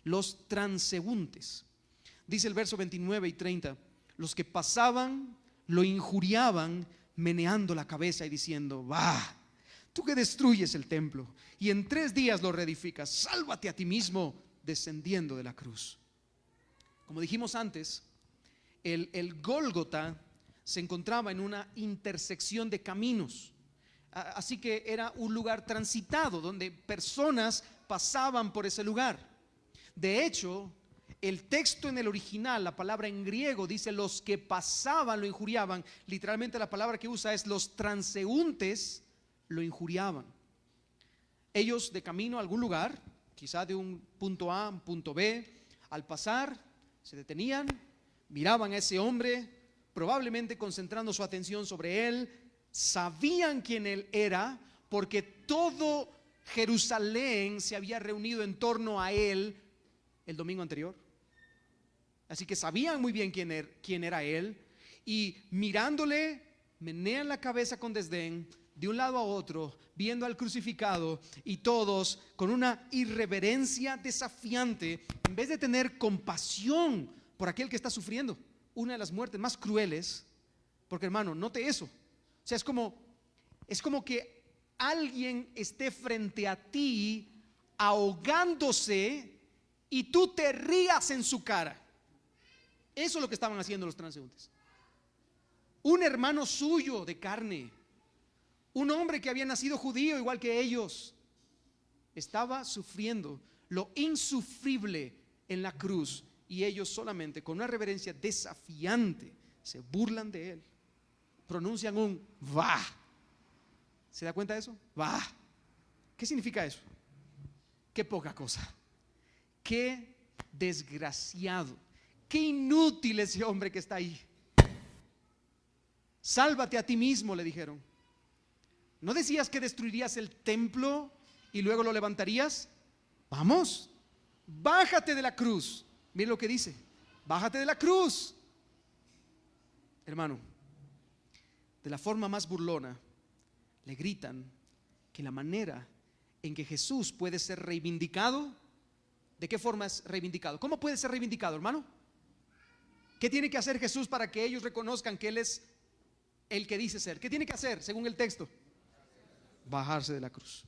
Los transeúntes. Dice el verso 29 y 30: los que pasaban lo injuriaban, meneando la cabeza y diciendo: va, tú que destruyes el templo y en 3 días lo reedificas, sálvate a ti mismo descendiendo de la cruz. Como dijimos antes, el Gólgota se encontraba en una intersección de caminos, así que era un lugar transitado donde personas pasaban por ese lugar. De hecho, el texto en el original, la palabra en griego dice: los que pasaban lo injuriaban. Literalmente la palabra que usa es: los transeúntes lo injuriaban. Ellos, de camino a algún lugar, quizá de un punto A a un punto B, al pasar se detenían, miraban a ese hombre, probablemente concentrando su atención sobre él. Sabían quién él era, porque todo Jerusalén se había reunido en torno a él el domingo anterior. Así que sabían muy bien quién era él, y mirándole, menean la cabeza con desdén de un lado a otro, viendo al crucificado, y todos con una irreverencia desafiante, en vez de tener compasión por aquel que está sufriendo una de las muertes más crueles. Porque, hermano, note eso. O sea, es como que alguien esté frente a ti ahogándose y tú te rías en su cara. Eso es lo que estaban haciendo los transeúntes. Un hermano suyo de carne, un hombre que había nacido judío igual que ellos, estaba sufriendo lo insufrible en la cruz, y ellos solamente con una reverencia desafiante se burlan de él, pronuncian un va. ¿Se da cuenta de eso? Va. ¿Qué significa eso? Qué poca cosa, qué desgraciado, qué inútil ese hombre que está ahí. Sálvate a ti mismo, le dijeron. ¿No decías que destruirías el templo y luego lo levantarías? Vamos, bájate de la cruz. Mire lo que dice: bájate de la cruz. Hermano, de la forma más burlona le gritan que la manera en que Jesús puede ser reivindicado. ¿De qué forma es reivindicado? ¿Cómo puede ser reivindicado, hermano? ¿Qué tiene que hacer Jesús para que ellos reconozcan que Él es el que dice ser? ¿Qué tiene que hacer según el texto? Bajarse de la cruz.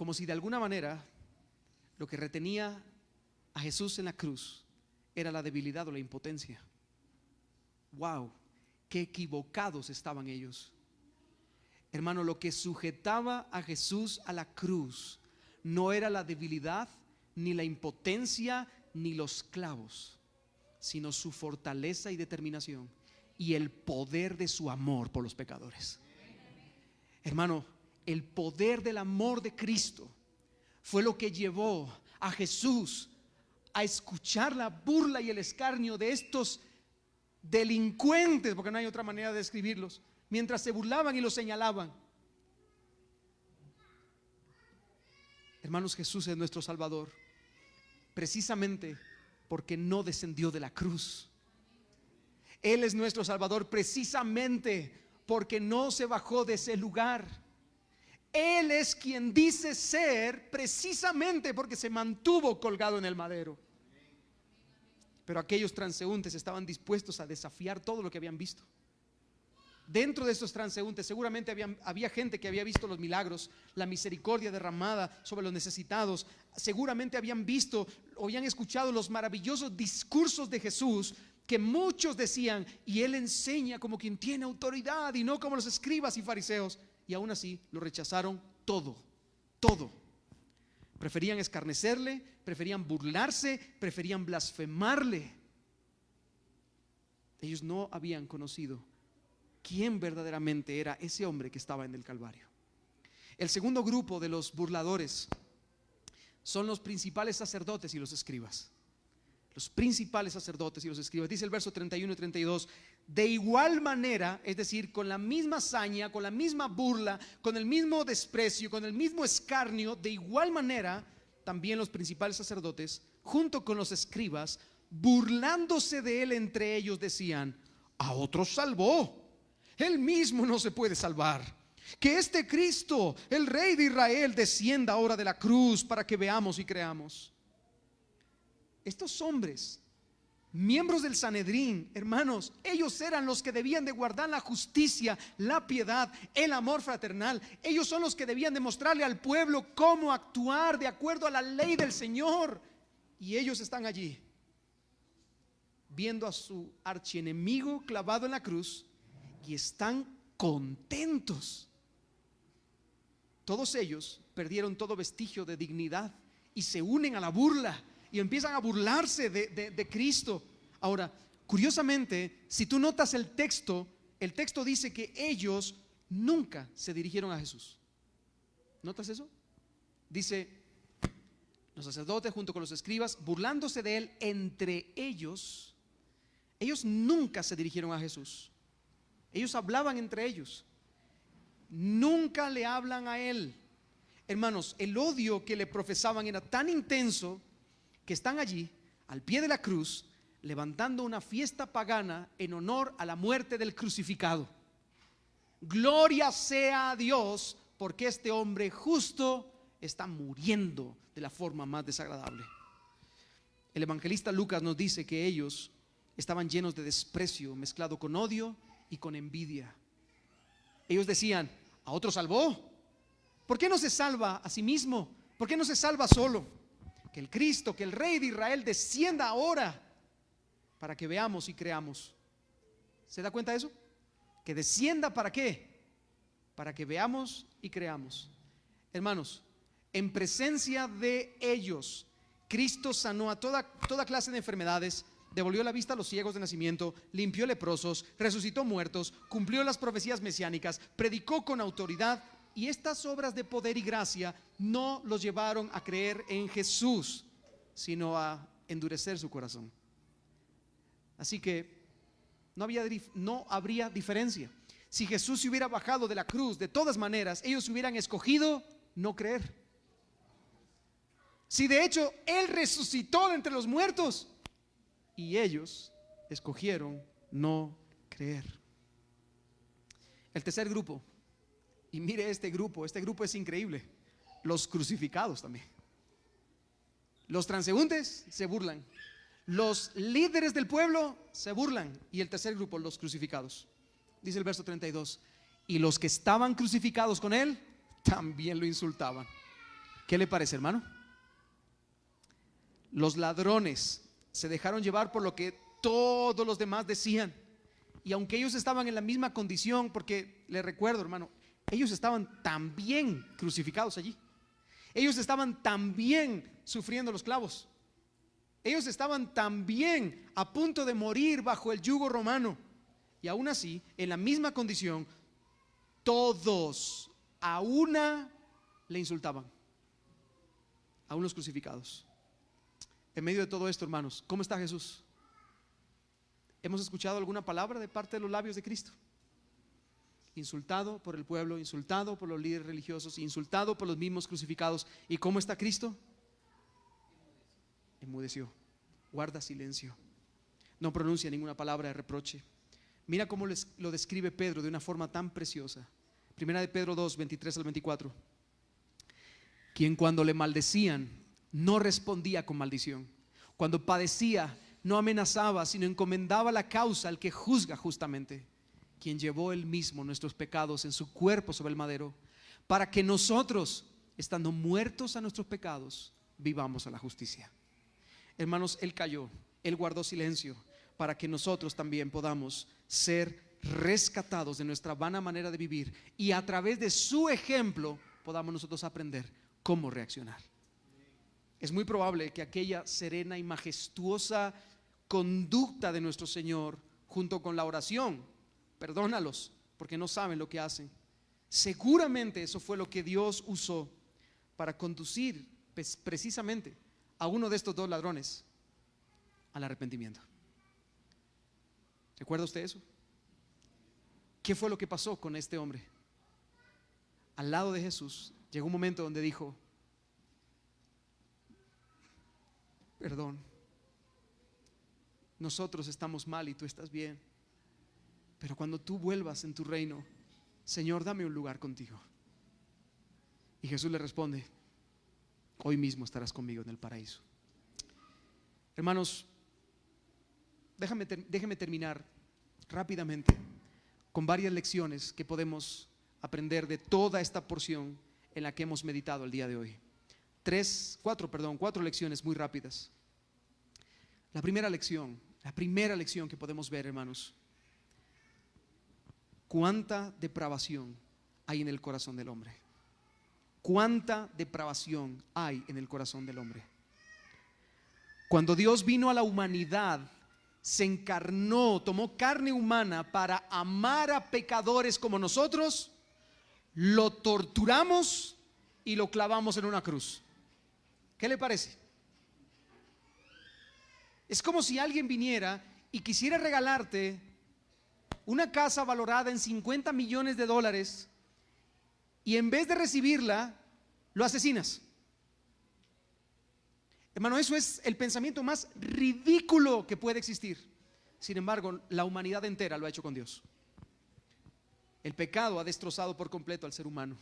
como si de alguna manera lo que retenía a Jesús en la cruz era la debilidad o la impotencia. Wow, qué equivocados estaban ellos. Hermano, lo que sujetaba a Jesús a la cruz no era la debilidad, ni la impotencia, ni los clavos, sino su fortaleza y determinación y el poder de su amor por los pecadores. Hermano, el poder del amor de Cristo fue lo que llevó a Jesús a escuchar la burla y el escarnio de estos delincuentes, porque no hay otra manera de describirlos, mientras se burlaban y los señalaban. Hermanos, Jesús es nuestro Salvador precisamente porque no descendió de la cruz. Él es nuestro Salvador precisamente porque no se bajó de ese lugar. Él es quien dice ser precisamente porque se mantuvo colgado en el madero. Pero aquellos transeúntes estaban dispuestos a desafiar todo lo que habían visto. Dentro de estos transeúntes seguramente había gente que había visto los milagros, la misericordia derramada sobre los necesitados. Seguramente habían visto o habían escuchado los maravillosos discursos de Jesús, que muchos decían: y Él enseña como quien tiene autoridad y no como los escribas y fariseos. Y aún así lo rechazaron todo. Preferían escarnecerle, preferían burlarse, preferían blasfemarle. Ellos no habían conocido quién verdaderamente era ese hombre que estaba en el Calvario. El segundo grupo de los burladores son los principales sacerdotes y los escribas. Los principales sacerdotes y los escribas. Dice el verso 31 y 32: de igual manera, es decir, con la misma saña, con la misma burla, con el mismo desprecio, con el mismo escarnio, de igual manera también los principales sacerdotes, junto con los escribas, burlándose de él entre ellos, decían: a otros salvó, él mismo no se puede salvar. Que este Cristo, el Rey de Israel, descienda ahora de la cruz para que veamos y creamos. Estos hombres, miembros del Sanedrín, hermanos, ellos eran los que debían de guardar la justicia, la piedad, el amor fraternal. Ellos son los que debían demostrarle al pueblo cómo actuar de acuerdo a la ley del Señor. Y ellos están allí viendo a su archienemigo clavado en la cruz y están contentos. Todos ellos perdieron todo vestigio de dignidad y se unen a la burla y empiezan a burlarse de Cristo. Ahora, curiosamente, si tú notas el texto dice que ellos nunca se dirigieron a Jesús. ¿Notas eso? Dice: los sacerdotes junto con los escribas, burlándose de él entre ellos. Ellos nunca se dirigieron a Jesús. Ellos hablaban entre ellos. Nunca le hablan a él. Hermanos, el odio que le profesaban era tan intenso que están allí al pie de la cruz levantando una fiesta pagana en honor a la muerte del crucificado. Gloria sea a Dios porque este hombre justo está muriendo de la forma más desagradable. El evangelista Lucas nos dice que ellos estaban llenos de desprecio mezclado con odio y con envidia. Ellos decían: a otro salvó, ¿por qué no se salva a sí mismo? ¿Por qué no se salva solo? Que el Cristo, que el Rey de Israel descienda ahora para que veamos y creamos. ¿Se da cuenta de eso? Que descienda, ¿para qué? Para que veamos y creamos. Hermanos, en presencia de ellos, Cristo sanó a toda clase de enfermedades, devolvió la vista a los ciegos de nacimiento, limpió leprosos, resucitó muertos, cumplió las profecías mesiánicas, predicó con autoridad. Y estas obras de poder y gracia no los llevaron a creer en Jesús, sino a endurecer su corazón. Así que no habría diferencia. Si Jesús se hubiera bajado de la cruz, de todas maneras, ellos hubieran escogido no creer. Si de hecho Él resucitó de entre los muertos, y ellos escogieron no creer. El tercer grupo, y mire este grupo es increíble: los crucificados también. Los transeúntes se burlan, los líderes del pueblo se burlan, y el tercer grupo, los crucificados. Dice el verso 32: y los que estaban crucificados con él también lo insultaban. ¿Qué le parece, hermano? Los ladrones se dejaron llevar por lo que todos los demás decían. Y aunque ellos estaban en la misma condición, porque les recuerdo, hermano, ellos estaban también crucificados allí. Ellos estaban también sufriendo los clavos. Ellos estaban también a punto de morir bajo el yugo romano. Y aún así, en la misma condición, todos a una le insultaban, aún los crucificados. En medio de todo esto, hermanos, ¿cómo está Jesús? ¿Hemos escuchado alguna palabra de parte de los labios de Cristo? Insultado por el pueblo, insultado por los líderes religiosos, insultado por los mismos crucificados. ¿Y cómo está Cristo? Enmudeció, guarda silencio, no pronuncia ninguna palabra de reproche. Mira cómo lo describe Pedro de una forma tan preciosa. Primera de Pedro 2, 23 al 24. Quien cuando le maldecían no respondía con maldición, cuando padecía no amenazaba, sino encomendaba la causa al que juzga justamente, quien llevó él mismo nuestros pecados en su cuerpo sobre el madero, para que nosotros, estando muertos a nuestros pecados, vivamos a la justicia. Hermanos, él calló, él guardó silencio, para que nosotros también podamos ser rescatados de nuestra vana manera de vivir, y a través de su ejemplo podamos nosotros aprender cómo reaccionar. Es muy probable que aquella serena y majestuosa conducta de nuestro Señor, junto con la oración, perdónalos porque no saben lo que hacen, seguramente eso fue lo que Dios usó para conducir precisamente a uno de estos dos ladrones al arrepentimiento. ¿Recuerda usted eso? ¿Qué fue lo que pasó con este hombre? Al lado de Jesús llegó un momento donde dijo: perdón, nosotros estamos mal y tú estás bien, pero cuando tú vuelvas en tu reino, Señor, dame un lugar contigo. Y Jesús le responde: hoy mismo estarás conmigo en el paraíso. Hermanos, déjeme terminar rápidamente con varias lecciones que podemos aprender de toda esta porción en la que hemos meditado el día de hoy. Cuatro lecciones muy rápidas. La primera lección que podemos ver, hermanos: cuánta depravación hay en el corazón del hombre. Cuánta depravación hay en el corazón del hombre. Cuando Dios vino a la humanidad, se encarnó, tomó carne humana para amar a pecadores como nosotros, lo torturamos y lo clavamos en una cruz. ¿Qué le parece? Es como si alguien viniera y quisiera regalarte una casa valorada en $50 millones y en vez de recibirla, lo asesinas. Hermano, eso es el pensamiento más ridículo que puede existir. Sin embargo, la humanidad entera lo ha hecho con Dios. El pecado ha destrozado por completo al ser humano.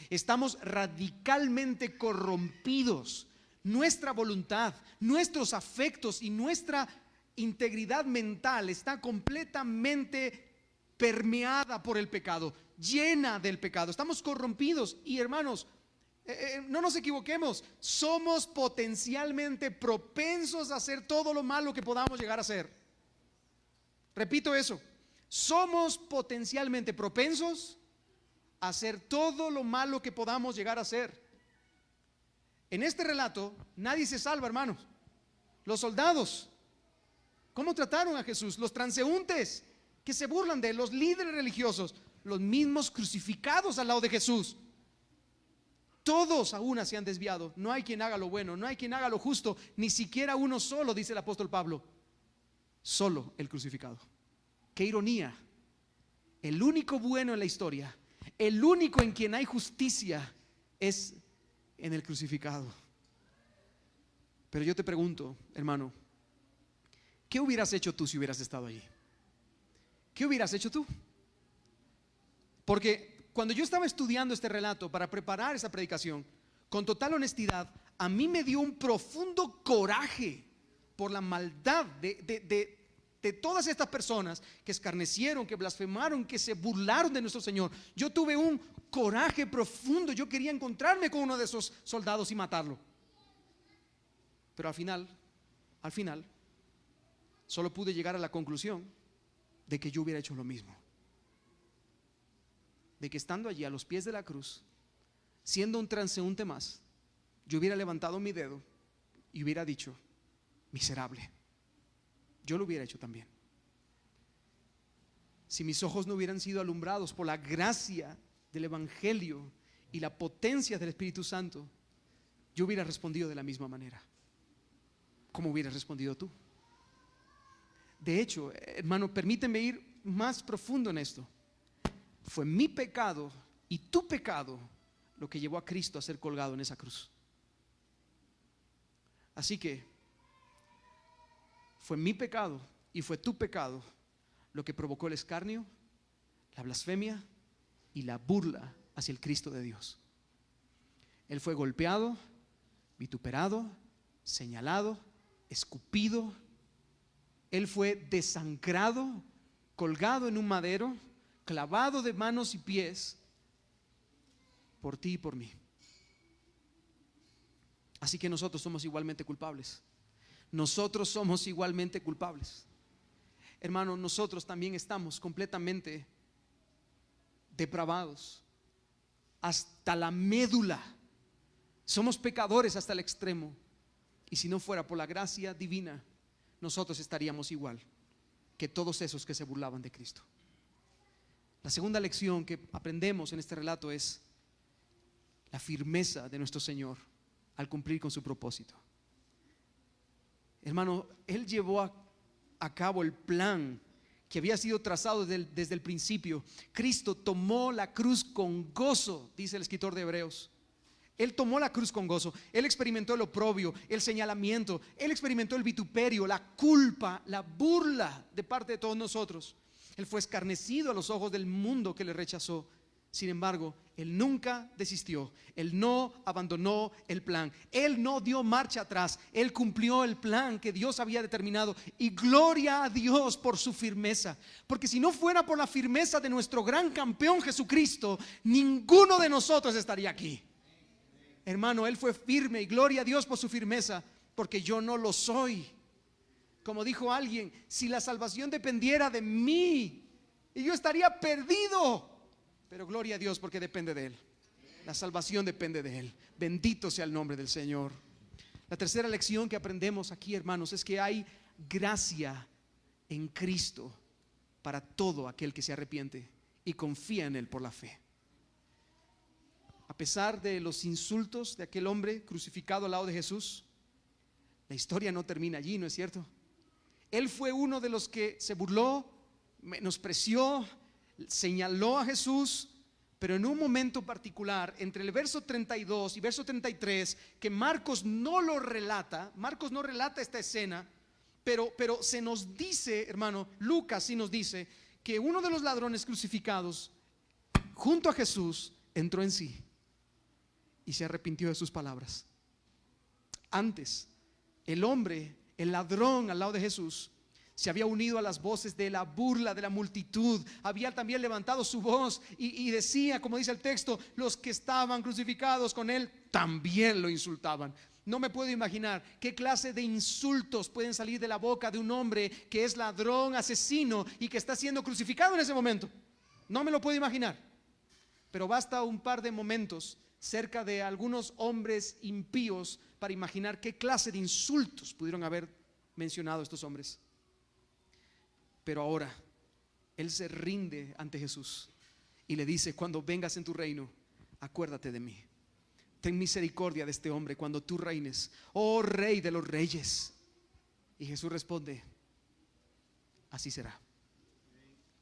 Estamos radicalmente corrompidos. Nuestra voluntad, nuestros afectos y nuestra integridad mental está completamente permeada por el pecado, llena del pecado. Estamos corrompidos y, hermanos, no nos equivoquemos, somos potencialmente propensos a hacer todo lo malo que podamos llegar a hacer. Repito eso, somos potencialmente propensos a hacer todo lo malo que podamos llegar a hacer. En este relato nadie se salva, hermanos. Los soldados, ¿cómo trataron a Jesús? Los transeúntes que se burlan de él, los líderes religiosos, los mismos crucificados al lado de Jesús. Todos a una se han desviado. No hay quien haga lo bueno, no hay quien haga lo justo, ni siquiera uno solo, dice el apóstol Pablo. Solo el crucificado. Qué ironía. El único bueno en la historia, el único en quien hay justicia, es en el crucificado. Pero yo te pregunto, hermano, ¿qué hubieras hecho tú si hubieras estado allí? ¿Qué hubieras hecho tú? Porque cuando yo estaba estudiando este relato para preparar esa predicación, con total honestidad, a mí me dio un profundo coraje por la maldad de de todas estas personas que escarnecieron, que blasfemaron, que se burlaron de nuestro Señor, yo tuve un coraje profundo. Yo quería encontrarme con uno de esos soldados y matarlo. Pero al final, solo pude llegar a la conclusión de que yo hubiera hecho lo mismo. De que estando allí a los pies de la cruz, siendo un transeúnte más, yo hubiera levantado mi dedo y hubiera dicho: miserable. Yo lo hubiera hecho también. Si mis ojos no hubieran sido alumbrados por la gracia del Evangelio y la potencia del Espíritu Santo, yo hubiera respondido de la misma manera. ¿Cómo hubieras respondido tú? De hecho, hermano, permíteme ir más profundo en esto. Fue mi pecado y tu pecado lo que llevó a Cristo a ser colgado en esa cruz. Así que fue mi pecado y fue tu pecado lo que provocó el escarnio, la blasfemia y la burla hacia el Cristo de Dios. Él fue golpeado, vituperado, señalado, escupido. Él fue desangrado, colgado en un madero, clavado de manos y pies por ti y por mí. Así que nosotros somos igualmente culpables. Nosotros somos igualmente culpables. Hermano, nosotros también estamos completamente depravados hasta la médula. Somos pecadores hasta el extremo. Y si no fuera por la gracia divina, nosotros estaríamos igual que todos esos que se burlaban de Cristo. La segunda lección que aprendemos en este relato es la firmeza de nuestro Señor al cumplir con su propósito. Hermano, Él llevó a cabo el plan que había sido trazado desde el principio. Cristo tomó la cruz con gozo, dice el escritor de Hebreos. Él tomó la cruz con gozo. Él experimentó el oprobio, el señalamiento. Él experimentó el vituperio, la culpa, la burla de parte de todos nosotros. Él fue escarnecido a los ojos del mundo que le rechazó. Sin embargo, Él nunca desistió. Él no abandonó el plan. Él no dio marcha atrás. Él cumplió el plan que Dios había determinado. Y gloria a Dios por su firmeza. Porque si no fuera por la firmeza de nuestro gran campeón Jesucristo, ninguno de nosotros estaría aquí. Hermano, Él fue firme y gloria a Dios por su firmeza, porque yo no lo soy. Como dijo alguien, si la salvación dependiera de mí, y yo estaría perdido. Pero gloria a Dios porque depende de Él. La salvación depende de Él. Bendito sea el nombre del Señor. La tercera lección que aprendemos aquí, hermanos, es que hay gracia en Cristo para todo aquel que se arrepiente y confía en Él por la fe. A pesar de los insultos de aquel hombre crucificado al lado de Jesús, la historia no termina allí, ¿no es cierto? Él fue uno de los que se burló, menospreció, señaló a Jesús, pero en un momento particular, entre el verso 32 y verso 33, que Marcos no relata esta escena, pero se nos dice, hermano, Lucas sí nos dice que uno de los ladrones crucificados junto a Jesús entró en sí y se arrepintió de sus palabras. Antes, el hombre, el ladrón al lado de Jesús, se había unido a las voces de la burla de la multitud. Había también levantado su voz y decía, como dice el texto, los que estaban crucificados con él también lo insultaban. No me puedo imaginar qué clase de insultos pueden salir de la boca de un hombre que es ladrón, asesino y que está siendo crucificado en ese momento. No me lo puedo imaginar. Pero basta un par de momentos cerca de algunos hombres impíos para imaginar qué clase de insultos pudieron haber mencionado estos hombres. Pero ahora Él se rinde ante Jesús y le dice: cuando vengas en tu reino, acuérdate de mí. Ten misericordia de este hombre cuando tú reines, oh Rey de los reyes. Y Jesús responde: así será.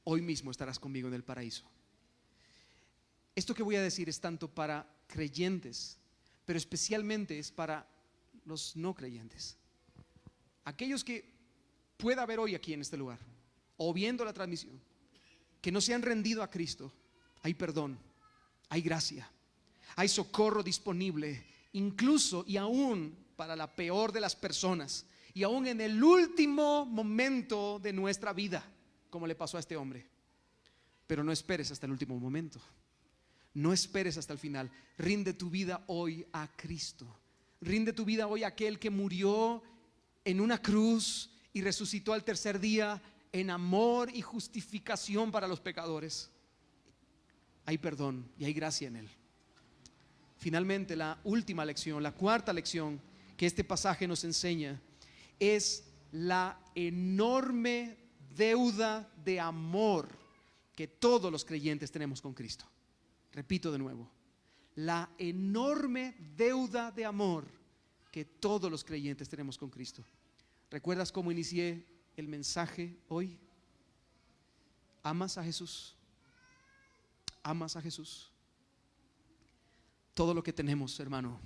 Hoy mismo estarás conmigo en el paraíso. Esto que voy a decir es tanto para creyentes, pero especialmente es para los no creyentes. Aquellos que pueda haber hoy aquí en este lugar o viendo la transmisión, que no se han rendido a Cristo. Hay perdón, hay gracia, hay socorro disponible, incluso y aún para la peor de las personas. y aún en el último momento de nuestra vida, como le pasó a este hombre. Pero no esperes hasta el último momento. No esperes hasta el final. Rinde tu vida hoy a Cristo. Rinde tu vida hoy a aquel que murió en una cruz y resucitó al tercer día en amor y justificación para los pecadores. Hay perdón y hay gracia en él. Finalmente, la última lección, la cuarta lección que este pasaje nos enseña es la enorme deuda de amor que todos los creyentes tenemos con Cristo. Repito de nuevo, la enorme deuda de amor que todos los creyentes tenemos con Cristo. ¿Recuerdas cómo inicié el mensaje hoy? ¿Amas a Jesús? ¿Amas a Jesús? Todo lo que tenemos, hermano,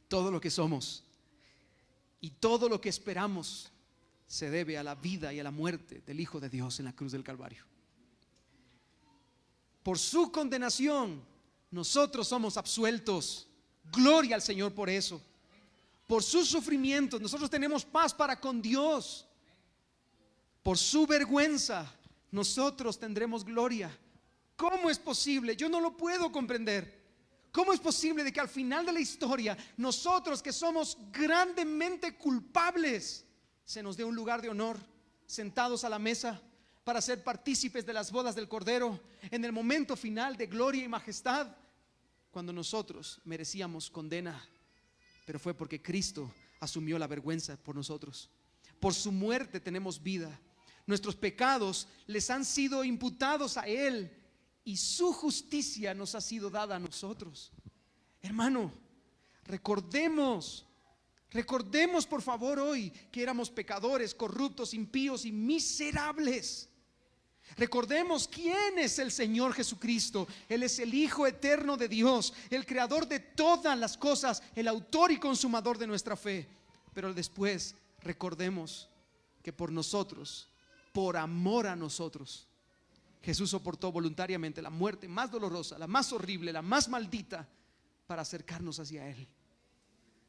todo lo que somos y todo lo que esperamos se debe a la vida y a la muerte del Hijo de Dios en la cruz del Calvario. Por su condenación nosotros somos absueltos. Gloria al Señor por eso. Por sus sufrimientos nosotros tenemos paz para con Dios. Por su vergüenza nosotros tendremos gloria. ¿Cómo es posible? Yo no lo puedo comprender. ¿Cómo es posible de que al final de la historia nosotros, que somos grandemente culpables, se nos dé un lugar de honor, sentados a la mesa para ser partícipes de las bodas del Cordero en el momento final de gloria y majestad, cuando nosotros merecíamos condena? Pero fue porque Cristo asumió la vergüenza por nosotros. Por su muerte tenemos vida. Nuestros pecados les han sido imputados a Él y su justicia nos ha sido dada a nosotros. Hermano, recordemos por favor hoy que éramos pecadores, corruptos, impíos y miserables. Recordemos quién es el Señor Jesucristo. Él es el Hijo eterno de Dios, el creador de todas las cosas, el autor y consumador de nuestra fe. Pero después recordemos que por nosotros, por amor a nosotros, Jesús soportó voluntariamente la muerte más dolorosa, la más horrible, la más maldita, para acercarnos hacia Él.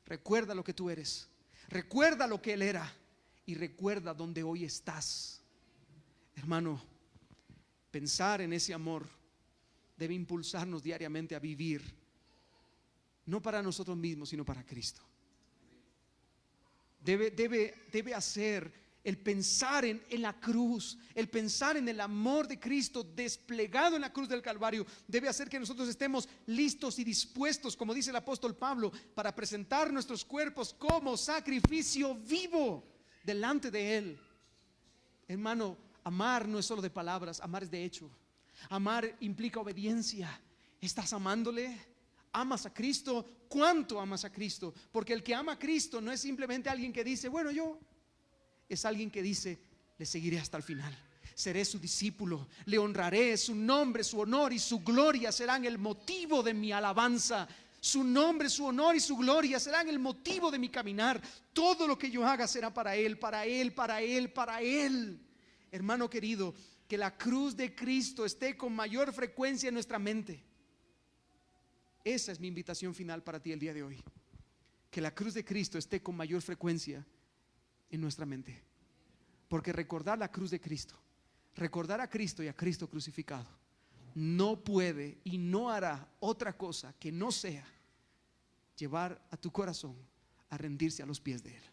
Recuerda lo que tú eres, recuerda lo que Él era y recuerda dónde hoy estás. Hermano, pensar en ese amor debe impulsarnos diariamente a vivir, no para nosotros mismos, sino para Cristo. Debe hacer el pensar en la cruz, el pensar en el amor de Cristo desplegado en la cruz del Calvario, debe hacer que nosotros estemos listos y dispuestos, como dice el apóstol Pablo, para presentar nuestros cuerpos como sacrificio vivo delante de Él. Hermano, amar no es solo de palabras, amar es de hecho. Amar implica obediencia. ¿Estás amándole? ¿Amas a Cristo? ¿Cuánto amas a Cristo? Porque el que ama a Cristo no es simplemente alguien que dice, bueno, es alguien que dice, le seguiré hasta el final, seré su discípulo, le honraré, su nombre, su honor y su gloria serán el motivo de mi alabanza. Su nombre, su honor y su gloria serán el motivo de mi caminar. Todo lo que yo haga será para Él, para Él, para Él, para Él. Hermano querido, que la cruz de Cristo esté con mayor frecuencia en nuestra mente. Esa es mi invitación final para ti el día de hoy. Que la cruz de Cristo esté con mayor frecuencia en nuestra mente. Porque recordar la cruz de Cristo, recordar a Cristo y a Cristo crucificado, no puede y no hará otra cosa que no sea llevar a tu corazón a rendirse a los pies de Él.